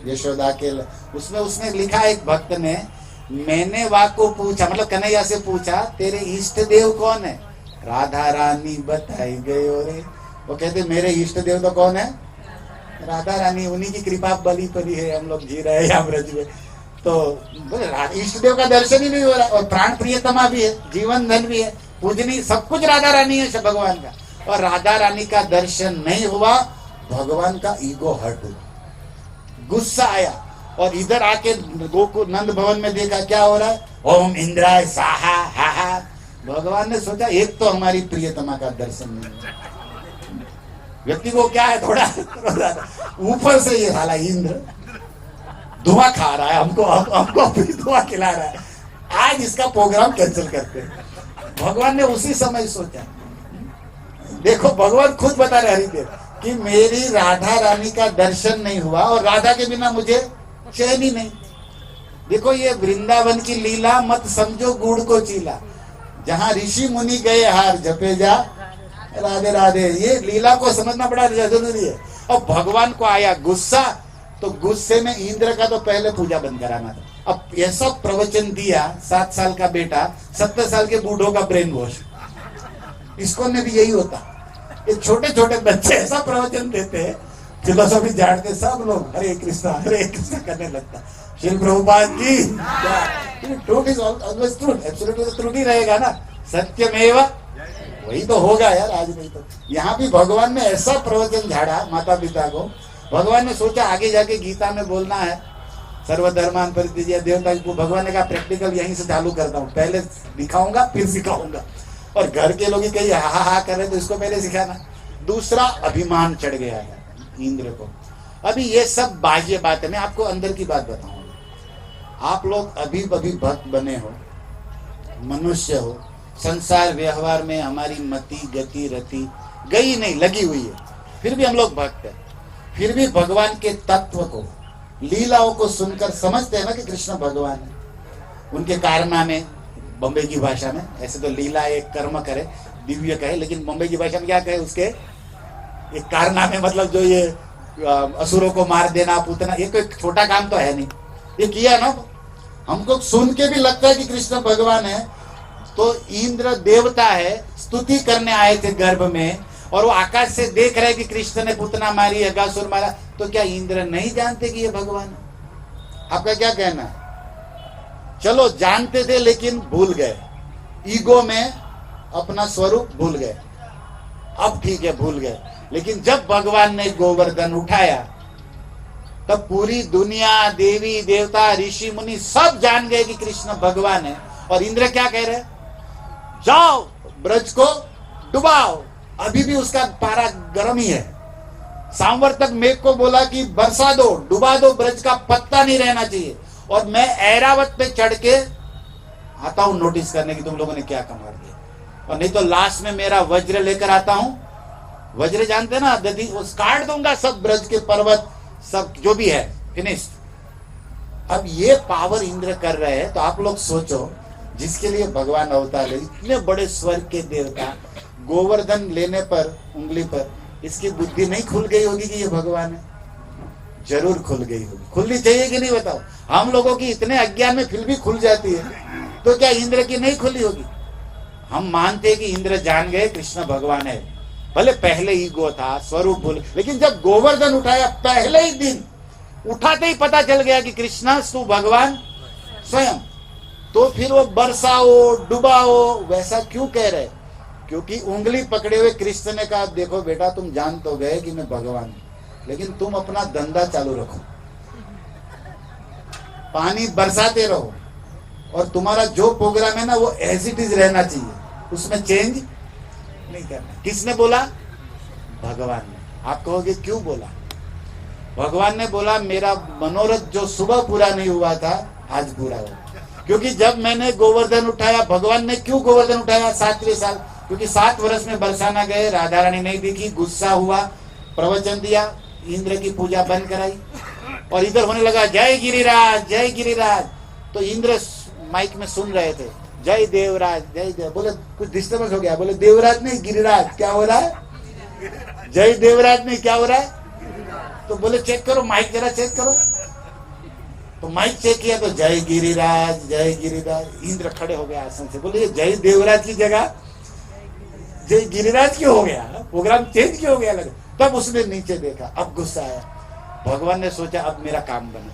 यशोदा के उसमें उसने लिखा, एक भक्त ने, मैंने वाको पूछा, मतलब कन्हैया से पूछा, तेरे इष्ट देव कौन है? राधा रानी बताई गई रे। वो कहते मेरे इष्ट देव तो कौन है? राधा रानी। उन्हीं की कृपा बली पली है, हम लोग जी रहे हैं यहाँ ब्रज में। तो इष्ट देव का दर्शन ही नहीं हो रहा, और प्राण प्रियतमा भी है, जीवन धन भी है, पूजनी, सब कुछ राधा रानी है भगवान का। और राधा रानी का दर्शन नहीं हुआ, भगवान का ईगो हर्ट हुआ, गुस्सा आया। और इधर आके गोकुल नंद भवन में देखा क्या हो रहा है, ओम इंद्राय साहा हा हा। भगवान ने सोचा एक तो हमारी प्रियतमा का दर्शन नहीं, व्यक्ति को क्या है थोड़ा ऊपर से ये साला इंद्र धुआं खा रहा है, हमको भी धुआं खिला रहा है, आज इसका प्रोग्राम कैंसिल करते हैं। भगवान ने उसी समय सोचा। देखो भगवान खुद बता रहे हरिदेव कि मेरी राधा रानी का दर्शन नहीं हुआ और राधा के बिना मुझे चैन ही नहीं। देखो ये वृंदावन की लीला मत समझो गुड़ को चीला, जहां ऋषि मुनि गए हार जपे जा राधे राधे, ये लीला को समझना बड़ा जरूरी है। और भगवान को आया गुस्सा, तो गुस्से में इंद्र का तो पहले पूजा बंद कराना था। अब ऐसा प्रवचन दिया 7 साल का बेटा 70 साल के बूढ़ों का ब्रेन वॉश, इसको ने भी यही होता। ये छोटे छोटे बच्चे ऐसा प्रवचन देते हैं, फिलोसॉफी झाड़ते सब लोग हरे कृष्णा करने लगता। श्री प्रभुपाद की truth is always truth, absolutely तो ट्रूथ ही रहेगा ना, सत्यमेव, वही तो होगा यार। आज नहीं तो यहाँ भी भगवान ने ऐसा प्रवचन झाड़ा माता पिता को। भगवान ने सोचा आगे जाके गीता में बोलना है सर्वधर्मान परित्यज्य देवता को। भगवान ने कहा प्रैक्टिकल यहीं से चालू करता हूँ, पहले दिखाऊंगा फिर सिखाऊंगा। और घर के लोग कहीं हा हा कर रहे तो इसको पहले सिखाना। दूसरा अभिमान चढ़ गया है इंद्र को। अभी ये सब बाह्य बात है, मैं आपको अंदर की बात बताऊंगा। आप लोग अभी भक्त बने हो, मनुष्य हो, संसार व्यवहार में हमारी मति गति रति गई नहीं, लगी हुई है, फिर भी हम लोग भक्त हैं। फिर भी भगवान के तत्व को, लीलाओं को सुनकर समझते हैं ना कि कृष्ण भगवान है। उनके कारनामे बॉम्बे की भाषा में, ऐसे तो लीला एक कर्म करे दिव्य कहे, लेकिन बॉम्बे की भाषा में क्या कहे उसके, एक कारनामे मतलब जो ये असुरों को मार देना पूतना, ये कोई छोटा काम तो है नहीं, ये किया ना। हमको सुन के भी लगता है कि कृष्ण भगवान है। तो इंद्र देवता है, स्तुति करने आए थे गर्भ में, और वो आकाश से देख रहे कि कृष्ण ने पुतना मारी, अगासुर मारा, तो क्या इंद्र नहीं जानते कि ये भगवान है? आपका क्या कहना है? चलो जानते थे लेकिन भूल गए, ईगो में अपना स्वरूप भूल गए। अब ठीक है भूल गए, लेकिन जब भगवान ने गोवर्धन उठाया तब पूरी दुनिया, देवी देवता ऋषि मुनि सब जान गए कि कृष्ण भगवान है। और इंद्र क्या कह रहे, जाओ ब्रज को डुबाओ, अभी भी उसका पारा गर्म ही है। सांवर तक मेघ को बोला कि बरसा दो, डुबा दो, ब्रज का पत्ता नहीं रहना चाहिए। और मैं ऐरावत पे चढ़ के आता हूं नोटिस करने की तुम लोगों ने क्या कमाल किया, और नहीं तो लास्ट में मेरा वज्र लेकर आता हूं। वज्र जानते ना, दधी उस काट दूंगा सब ब्रज के पर्वत, सब जो भी है फिनिश्ड। अब ये पावर इंद्र कर रहे हैं, तो आप लोग सोचो जिसके लिए भगवान अवतार ले, इतने बड़े स्वर्ग के देवता, गोवर्धन लेने पर उंगली पर इसकी बुद्धि नहीं खुल गई होगी कि ये भगवान है? जरूर खुल गई होगी। खुलनी चाहिए कि नहीं बताओ? हम लोगों की इतने अज्ञान में फिर भी खुल जाती है, तो क्या इंद्र की नहीं खुली होगी? हम मानते हैं कि इंद्र जान गए कृष्ण भगवान है, भले पहले ईगो था, स्वरूप भूल, लेकिन जब गोवर्धन उठाया पहले ही दिन, उठाते ही पता चल गया कि कृष्ण तू भगवान स्वयं। तो फिर वो बरसाओ डुबाओ वैसा क्यों कह रहे? क्योंकि उंगली पकड़े हुए कृष्ण ने कहा देखो बेटा तुम जान तो गए कि मैं भगवान हूं, लेकिन तुम अपना धंधा चालू रखो, पानी बरसाते रहो, और तुम्हारा जो प्रोग्राम है ना वो एज इट इज रहना चाहिए, उसमें चेंज नहीं करना। किसने बोला? भगवान ने। आप कहोगे क्यों बोला? भगवान ने बोला मेरा मनोरथ जो सुबह पूरा नहीं हुआ था आज पूरा हुआ। क्योंकि जब मैंने गोवर्धन उठाया, भगवान ने क्यों गोवर्धन उठाया 7वें साल? क्योंकि 7 वर्ष में बरसाना गए, राधा रानी नहीं दिखी, गुस्सा हुआ, प्रवचन दिया, इंद्र की पूजा बंद कराई, और इधर होने लगा जय गिरिराज जय गिरिराज। तो इंद्र माइक में सुन रहे थे जय देवराज जय देव। बोले कुछ डिस्टर्बेंस हो गया, बोले देवराज नहीं गिरिराज। क्या हो रहा है? जय देवराज नहीं, क्या हो रहा है? तो बोले चेक करो माइक, जरा चेक करो। तो माइक चेक किया तो जय गिरिराज जय गिरिराज। इंद्र खड़े हो गए आसन से, बोले जय देवराज की जगह जय गिरिराज क्यों हो गया? प्रोग्राम चेंज क्यों हो गया? लगे तब उसने नीचे देखा, अब गुस्सा आया। भगवान ने सोचा अब मेरा काम बने।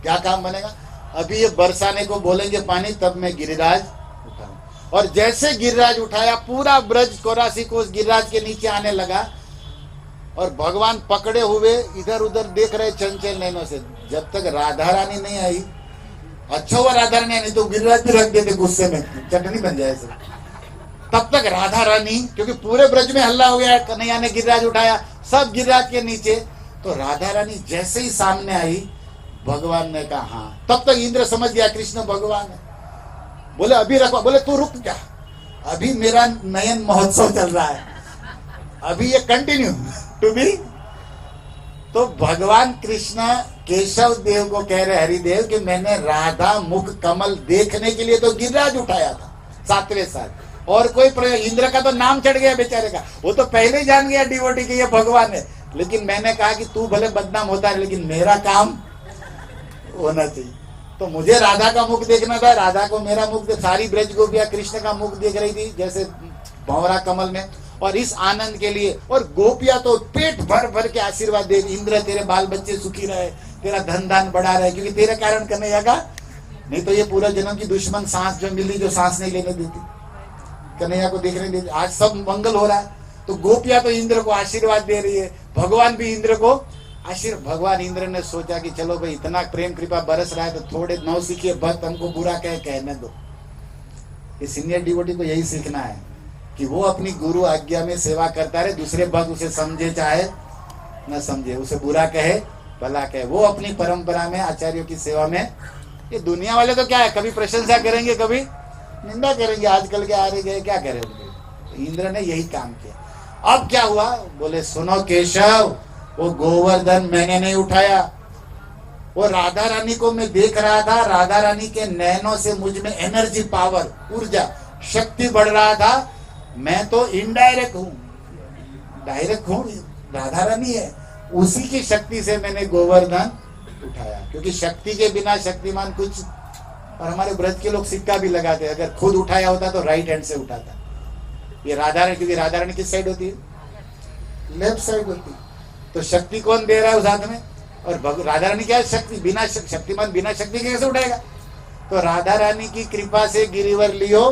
क्या काम बनेगा? अभी ये बरसाने को बोलेंगे पानी, तब मैं गिरिराज उठाऊं। और जैसे गिरिराज उठाया, पूरा ब्रज 84 कोस गिरिराज के नीचे आने लगा। और भगवान पकड़े हुए इधर उधर देख रहे चंचल नैनों से। जब तक राधा रानी नहीं आई, अच्छा हुआ राधा रानी नहीं तो गिरिराज भी रख देते गुस्से में, चटनी बन जाए सब। तब तक राधा रानी, क्योंकि पूरे ब्रज में हल्ला हो गया, कन्हैया ने गिरिराज उठाया, सब गिरिराज के नीचे। तो राधा रानी जैसे ही सामने आई, भगवान ने कहा हाँ। तब तक इंद्र समझ गया कृष्ण भगवान है। बोले अभी रखो, बोले तू रुक जा, अभी मेरा नयन महोत्सव चल रहा है, अभी ये कंटिन्यू टू बी। तो भगवान कृष्ण केशव देव को कह रहे हरिदेव कि मैंने राधा मुख कमल देखने के लिए तो गिरिराज उठाया था 7वें साल, और कोई प्रयोग। इंद्र का तो नाम चढ़ गया बेचारे का, वो तो पहले ही जान गया डिवोटी कि ये भगवान है। लेकिन मैंने कहा कि तू भले बदनाम होता है, लेकिन मेरा काम होना चाहिए। तो मुझे राधा का मुख देखना था, राधा को मेरा मुख। सारी ब्रज गोपियां कृष्ण का मुख देख रही थी जैसे भंवरा कमल में, और इस आनंद के लिए। और गोपियां तो पेट भर भर के आशीर्वाद दे, इंद्र तेरे बाल बच्चे सुखी रहे, तेरा धन दान बढ़ा रहे, क्योंकि तेरे कारण कन्हैया का, नहीं तो ये पूरा जन्म की दुश्मन सांस जो मिली, जो सांस नहीं लेने देती, कन्हैया को देखने देती। आज सब मंगल हो रहा है, तो गोपियां तो इंद्र को आशीर्वाद दे रही है, भगवान भी इंद्र को आशीर्वाद। भगवान इंद्र ने सोचा कि चलो भाई इतना प्रेम कृपा बरस रहा है, तो थोड़े नौसिखिए भक्त हमको बुरा कहने दो। ये सीनियर डिवोटी को यही सीखना है कि वो अपनी गुरु आज्ञा में सेवा करता रहे, दूसरे भक्त उसे समझे चाहे न समझे, उसे बुरा कहे भला कहे, वो अपनी परंपरा में आचार्यों की सेवा में। ये दुनिया वाले तो क्या है, कभी प्रशंसा करेंगे कभी निंदा करेंगे, आजकल के आ रहे गए क्या करेंगे। इंद्र ने यही काम किया। अब क्या हुआ, बोले सुनो केशव, वो गोवर्धन मैंने नहीं उठाया, वो राधा रानी को मैं देख रहा था, राधा रानी के नैनों से मुझ में एनर्जी, पावर, ऊर्जा, शक्ति बढ़ रहा था। मैं तो इनडायरेक्ट हूं, डायरेक्ट हूं, राधा रानी है, उसी की शक्ति से मैंने गोवर्धन उठाया। क्योंकि शक्ति के बिना शक्तिमान कुछ। और हमारे ब्रज के लोग सिक्का भी लगाते हैं, अगर खुद उठाया होता तो राइट हैंड से उठाता। ये राधा रानी, क्योंकि राधा रानी किस साइड होती है, लेफ्ट साइड होती है, तो शक्ति कौन दे रहा है उस हाथ में। और राधा रानी क्या है, शक्ति, बिना शक्तिमान बिना शक्ति के कैसे उठाएगा। तो राधा रानी की कृपा से गिरिवर लियो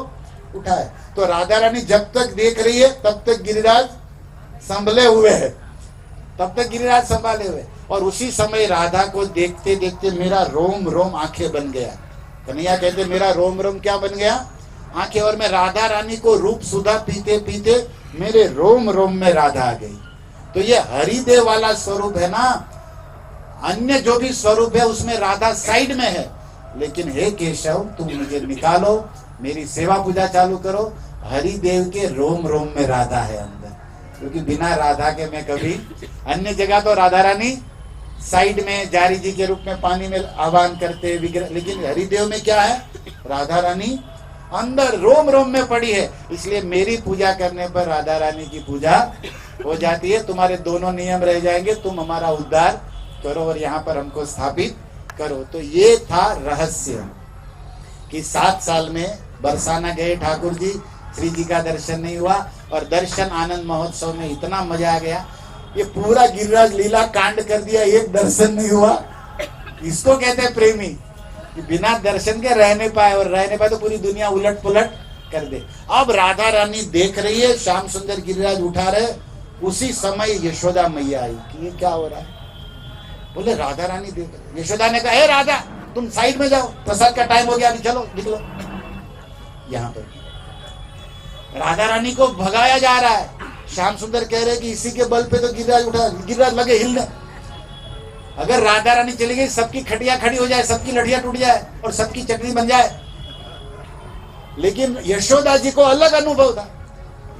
उठाए। तो राधा रानी जब तक देख रही है तब तक गिरिराज संभले हुए है, तब तक गिरिराज संभाले हुए। और उसी समय राधा को देखते देखते मेरा रोम रोम आंखें बन गया। कन्हैया कहते मेरा रोम रोम क्या बन गया, आंखें। और मैं राधा रानी को रूप सुधा पीते पीते मेरे रोम रोम में राधा आ गई। तो ये हरिदेव वाला स्वरूप है ना, अन्य जो भी स्वरूप है उसमें राधा साइड में है। लेकिन हे केशव, तुम मुझे निकालो, मेरी सेवा पूजा चालू करो। हरिदेव के रोम रोम में राधा है अंदर, क्योंकि बिना राधा के मैं कभी, अन्य जगह तो राधा रानी साइड में जारी जी के रूप में पानी में आह्वान करते विग्रह, लेकिन हरिदेव में क्या है, राधा रानी अंदर रोम रोम में पड़ी है। इसलिए मेरी पूजा करने पर राधा रानी की पूजा हो जाती है। तुम्हारे दोनों नियम रह जाएंगे, तुम हमारा उद्धार करो और यहाँ पर हमको स्थापित करो। तो ये था रहस्य कि 7 साल में बरसाना गए ठाकुर जी, श्री जी का दर्शन नहीं हुआ। और दर्शन आनंद महोत्सव में इतना मजा आ गया, ये पूरा गिरिराज लीला कांड कर दिया, एक दर्शन नहीं हुआ। इसको कहते हैं प्रेमी, कि बिना दर्शन के रह नहीं पाए, और रह नहीं पाए तो पूरी दुनिया उलट पुलट कर दे। अब राधा रानी देख रही है, श्याम सुंदर गिरिराज उठा रहे, उसी समय यशोदा मैया आई कि ये क्या हो रहा है। बोले राधा रानी देख रही। यशोदा ने कहा हे राधा, तुम साइड में जाओ, प्रसाद का टाइम हो गया, अभी चलो निकलो। यहाँ पर राधा रानी को भगाया जा रहा है। श्याम सुंदर कह रहे कि इसी के बल पे तो गिरिराज उठा, गिरिराज लगे हिलने। अगर राधा रानी चली गई, सबकी खटिया खड़ी हो जाए, सबकी लड़ियां टूट जाए और सबकी चटनी बन जाए। लेकिन यशोदा जी को अलग अनुभव था।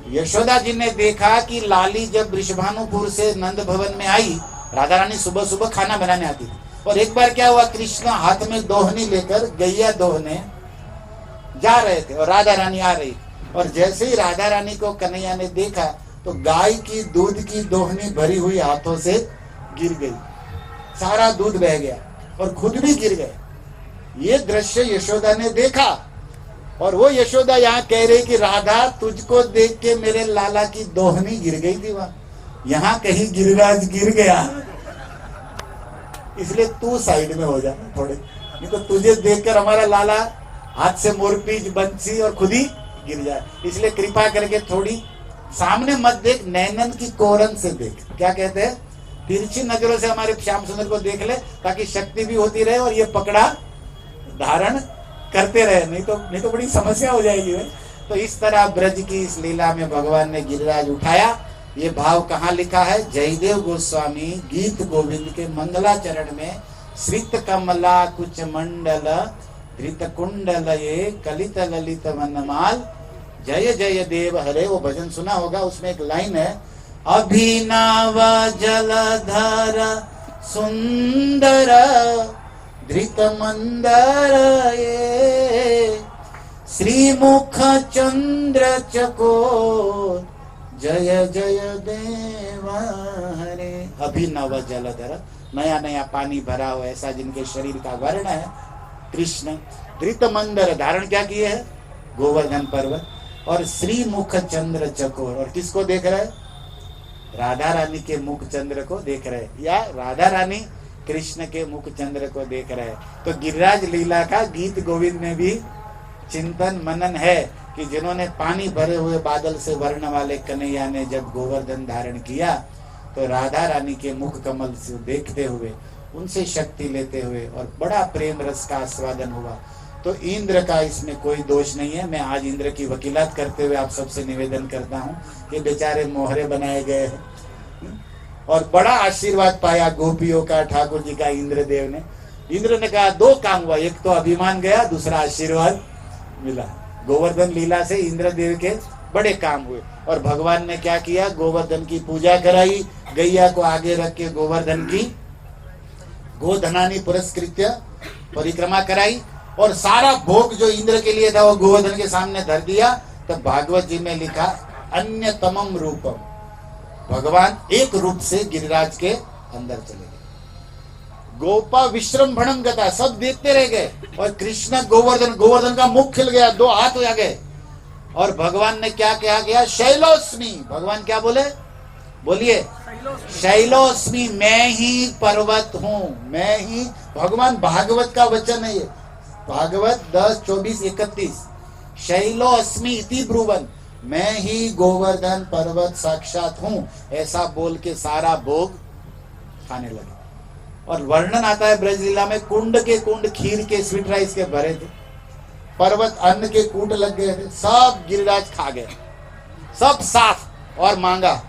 यशोदा जी ने देखा कि लाली जब वृषभानुपुर से नंद भवन में आई, राधा रानी सुबह सुबह खाना बनाने आती थी। और एक बार क्या हुआ, कृष्ण हाथ में दोहनी लेकर गैया दोहने जा रहे थे और राधा रानी आ रही। और जैसे ही राधा रानी को कन्हैया ने देखा तो गाय की दूध की दोहनी भरी हुई हाथों से गिर गई, सारा दूध बह गया और खुद भी गिर गए। ये दृश्य यशोदा ने देखा। और वो यशोदा यहाँ कह रही कि राधा, तुझको देख के मेरे लाला की दोहनी गिर गई थी, वहां यहाँ कहीं गिरिराज गिर गया, इसलिए तू साइड में हो जा थोड़े, नहीं तो तुझे देखकर हमारा लाला हाथ से मोरपींच बंसी और खुद ही गिर जाए। इसलिए कृपा करके थोड़ी सामने मत देख, नैनन की कोरन से देख। क्या कहते हैं? तिरछी नजरों से हमारे श्याम सुंदर को देख ले, ताकि शक्ति भी होती रहे और ये पकड़ा धारण करते रहे, नहीं तो बड़ी समस्या हो जाएगी। तो इस तरह ब्रज की इस लीला में भगवान ने गिरिराज उठाया। ये भाव कहाँ लिखा है? जयदेव गोस्वामी गीत गोविंद के मंगलाचरण में श्रित कमला कुच मंडल धृत कुंडल ये कलित ललित वनमाल जय जय देव हरे। वो भजन सुना होगा, उसमें एक लाइन है, अभिनव जलधर सुंदर धृत मंदर ये श्रीमुख चंद्र चकोर जय जय देव हरे। अभिनव जलधर, नया नया पानी भरा हो ऐसा जिनके शरीर का वर्ण है कृष्ण। धृत मंदर, धारण क्या किए है? गोवर्धन पर्वत। और श्रीमुख चंद्र चकोर, और किसको देख रहे? राधा रानी के मुख चंद्र को देख रहे, या राधा रानी कृष्ण के मुख चंद्र को देख रहे। तो गिरिराज लीला का गीत गोविंद में भी चिंतन मनन है कि जिन्होंने पानी भरे हुए बादल से वर्ण वाले कन्हैया ने जब गोवर्धन धारण किया, तो राधा रानी के मुख कमल से देखते हुए, उनसे शक्ति लेते हुए और बड़ा प्रेम रस का आस्वादन हुआ। तो इंद्र का इसमें कोई दोष नहीं है। मैं आज इंद्र की वकीलात करते हुए आप सबसे निवेदन करता हूँ कि बेचारे मोहरे बनाए गए हैं और बड़ा आशीर्वाद पाया गोपियों का, ठाकुर जी का इंद्रदेव ने। इंद्र ने कहा दो काम हुआ, एक तो अभिमान गया, दूसरा आशीर्वाद मिला। गोवर्धन लीला से इंद्रदेव के बड़े काम हुए। और भगवान ने क्या किया? गोवर्धन की पूजा कराई, गैया को आगे रख के गोवर्धन की गोधनानी पुरस्कृत्य परिक्रमा कराई, और सारा भोग जो इंद्र के लिए था वो गोवर्धन के सामने धर दिया। तो भागवत जी में लिखा अन्यतमम रूपम, भगवान एक रूप से गिरिराज के अंदर चले गए। गोपा विश्रम्भणम गता, सब देखते रह गए। और कृष्ण गोवर्धन का मुख खिल गया, दो हाथ हो गए। और भगवान ने क्या कहा गया? शैलोस्मी। भगवान क्या बोले? बोलिए, शैलोस्मी, मैं ही पर्वत हूं, मैं ही। भगवान भागवत का वचन है ये, भागवत 10:24-31। शैलोस्मी इति ब्रुवन्, मैं ही गोवर्धन पर्वत साक्षात हूं, ऐसा बोल के सारा भोग खाने लगे। और वर्णन आता है ब्रज लीला में, कुंड के कुंड खीर के स्वीट राइस के भरे थे, पर्वत अन्न के कूट लग गए थे, सब गिरिराज खा गए, सब साफ और मांगा।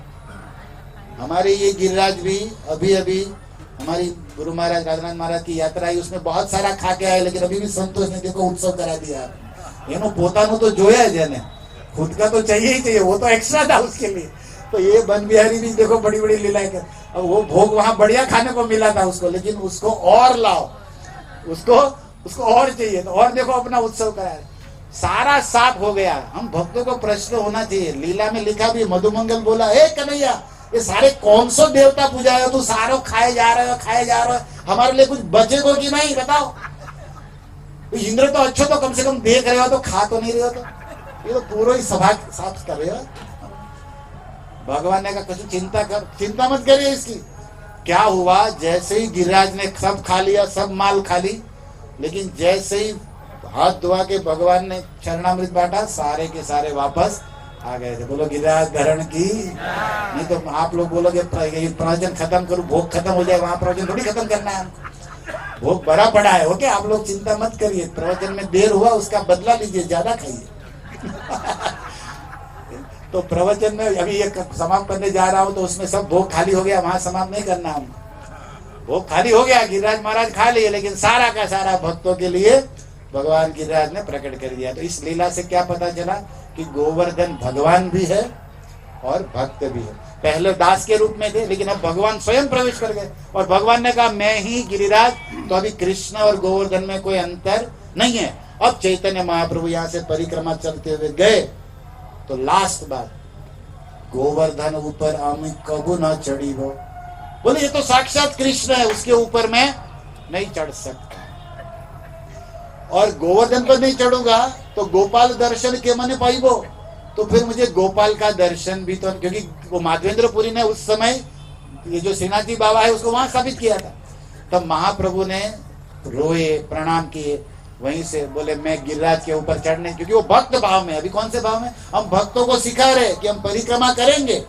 हमारे ये गिरिराज भी अभी अभी हमारी गुरु महाराज राजनाथ महाराज की यात्रा आई, उसमें बहुत सारा खा के आए, लेकिन अभी भी संतोष ने देखो उत्सव करा दिया। ये पोतानु तो जोया है जने, खुद का तो चाहिए ही चाहिए, वो तो एक्स्ट्रा था उसके लिए। तो ये बन बिहारी भी देखो बड़ी बड़ी लीलाएं कर, अब वो भोग वहां बढ़िया खाने को मिला था उसको, लेकिन उसको और लाओ, उसको और चाहिए, तो और देखो अपना उत्सव कराया, सारा साफ हो गया। हम भक्तों को प्रश्न होना चाहिए। लीला में लिखा भी, मधुमंगल बोला, हे कन्हैया ये सारे कौन सो देवता पूजा है, तू सारो खाए जा रहे हो, हमारे लिए कुछ बचेगा कि नहीं बताओ। तो इंद्र तो अच्छो, तो कम से कम देख रहे हो, तो खा तो नहीं रहे हो, तो ये तो पूरा ही सभा साफ कर रहे हो। भगवान ने कहा कुछ चिंता मत करिए इसकी। क्या हुआ? जैसे ही गिरिराज ने सब खा लिया, सब माल खा ली, लेकिन जैसे ही हाथ धोआ के भगवान ने चरणामृत बांटा, सारे के सारे वापस आ गए थे। बोलो गिरिराज धरण की। नहीं तो आप लोग बोलोगे प्रवचन खत्म करूं, भोग खत्म हो जाए, वहां प्रवचन थोड़ी खत्म करना है हमको, भोग बड़ा पड़ा है। ओके, आप लोग चिंता मत करिए, प्रवचन में देर हुआ उसका बदला लीजिए, ज्यादा खाइए। तो प्रवचन में अभी ये समाप्त करने जा रहा हूं, तो उसमें सब भोग खाली हो गया, वहां समाप्त नहीं करना हम। भोग खाली हो गया, गिरिराज महाराज खा लिए, लेकिन सारा का सारा भक्तों के लिए भगवान गिरिराज ने प्रकट कर दिया। तो इस लीला से क्या पता चला कि गोवर्धन भगवान भी है और भक्त भी है। पहले दास के रूप में थे, लेकिन अब भगवान स्वयं प्रवेश कर गए और भगवान ने कहा मैं ही गिरिराज। तो अभी कृष्ण और गोवर्धन में कोई अंतर नहीं है। अब चैतन्य महाप्रभु यहाँ से परिक्रमा चलते हुए गए, तो लास्ट बात, गोवर्धन ऊपर आमी कबू न चढ़ी हो। बोले ये तो साक्षात कृष्ण है, उसके ऊपर मैं नहीं चढ़ सकता, और गोवर्धन पर नहीं चढ़ूंगा तो गोपाल दर्शन के मने पाइबो, तो फिर मुझे गोपाल का दर्शन भी तो, क्योंकि वो माधवेंद्रपुरी ने उस समय ये जो श्रीनाथ जी बाबा है उसको वहां स्थापित किया था। तब महाप्रभु ने रोए, प्रणाम किए, वहीं से बोले मैं गिरिराज के ऊपर चढ़ने, क्योंकि वो भक्त भाव में। अभी कौन से भाव में? हम भक्तों को सिखा रहे कि हम परिक्रमा करेंगे,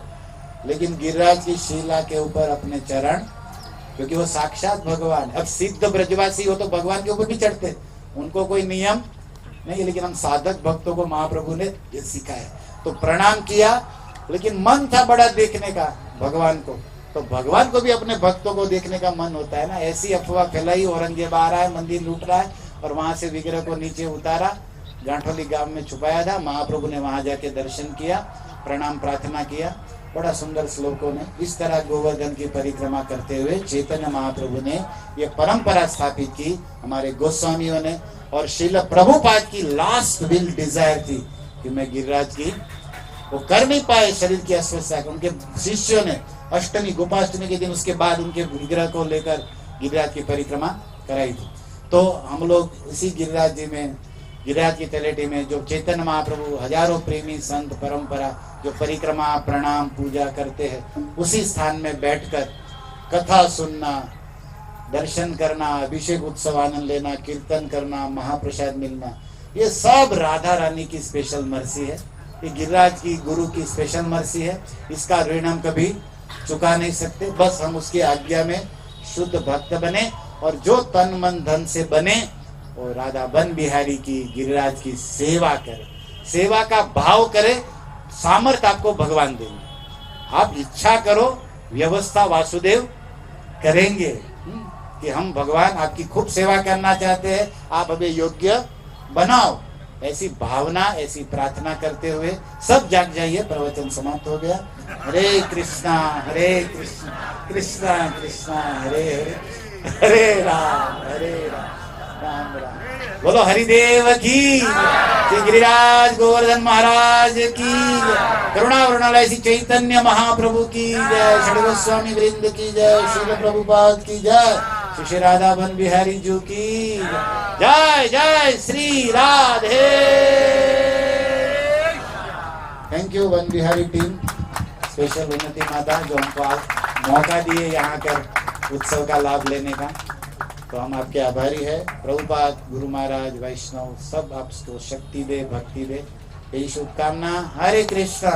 लेकिन गिरिराज की शिला के ऊपर अपने चरण, क्योंकि वो साक्षात भगवान। अब सिद्ध ब्रजवासी हो तो भगवान के ऊपर भी चढ़ते, उनको कोई नियम नहीं, लेकिन हम साधक भक्तों को महाप्रभु ने ये सिखाया। तो प्रणाम किया, लेकिन मन था बड़ा देखने का भगवान को, तो भगवान को भी अपने भक्तों को देखने का मन होता है ना। ऐसी अफवाह फैलाई, औरंगजेब आ रहा है, मंदिर लूट रहा है, और वहां से विग्रह को नीचे उतारा, गांठोली गांव में छुपाया था। महाप्रभु ने वहां जाके दर्शन किया, प्रणाम प्रार्थना किया। बड़ा सुंदर श्लोकों में इस तरह गोवर्धन की परिक्रमा करते हुए चैतन्य महाप्रभु ने ये परंपरा स्थापित की, हमारे गोस्वामियों ने। और श्रील प्रभुपाद की लास्ट विल डिजायर थी कि मैं गिरिराज की, वो कर नहीं पाए शरीर की अस्वस्थता, उनके शिष्यों ने अष्टमी गोपाष्टमी के दिन उसके बाद उनके विग्रह को लेकर गिरिराज की परिक्रमा कराई थी। तो हम लोग इसी गिरिराज जी में, गिरिराज की तलेटी में जो चैतन्य महाप्रभु, हजारों प्रेमी संत परंपरा जो परिक्रमा प्रणाम पूजा करते हैं, उसी स्थान में बैठकर कथा सुनना, दर्शन करना, अभिषेक उत्सव आनंद लेना, कीर्तन करना, महाप्रसाद मिलना, ये सब राधा रानी की स्पेशल मर्सी है। ये गिरिराज की गुरु की स्पेशल मर्सी है। इसका ऋण हम कभी चुका नहीं सकते। बस हम उसकी आज्ञा में शुद्ध भक्त बने, और जो तन मन धन से बने वो राधा बन बिहारी की, गिरिराज की सेवा करे, सेवा का भाव करे, सामर्थ आपको भगवान देंगे। आप इच्छा करो, व्यवस्था वासुदेव करेंगे कि हम भगवान आपकी खूब सेवा करना चाहते हैं, आप हमें योग्य बनाओ। ऐसी भावना, ऐसी प्रार्थना करते हुए सब जाग जाइए। प्रवचन समाप्त हो गया। हरे कृष्णा कृष्णा कृष्णा हरे हरे, हरे राम राम राम। बोलो हरिदेव की, श्री गिरिराज गोवर्धन महाराज की, करुणा वरुणालय श्री चैतन्य महाप्रभु की जय, षड गोस्वामी वृंद की जय, श्रील प्रभुपाद की जय, श्री राधा बन बिहारी जी की जय। जय Shri Radhe. Thank you one Bihari team, special उन्नति माता जो हमको आज मौका दिए यहाँ कर उत्सव का लाभ लेने का, तो हम आपके आभारी है। प्रभुपाद, गुरु महाराज, वैष्णव सब आपको शक्ति दे, भक्ति दे, यही शुभकामना। हरे कृष्णा।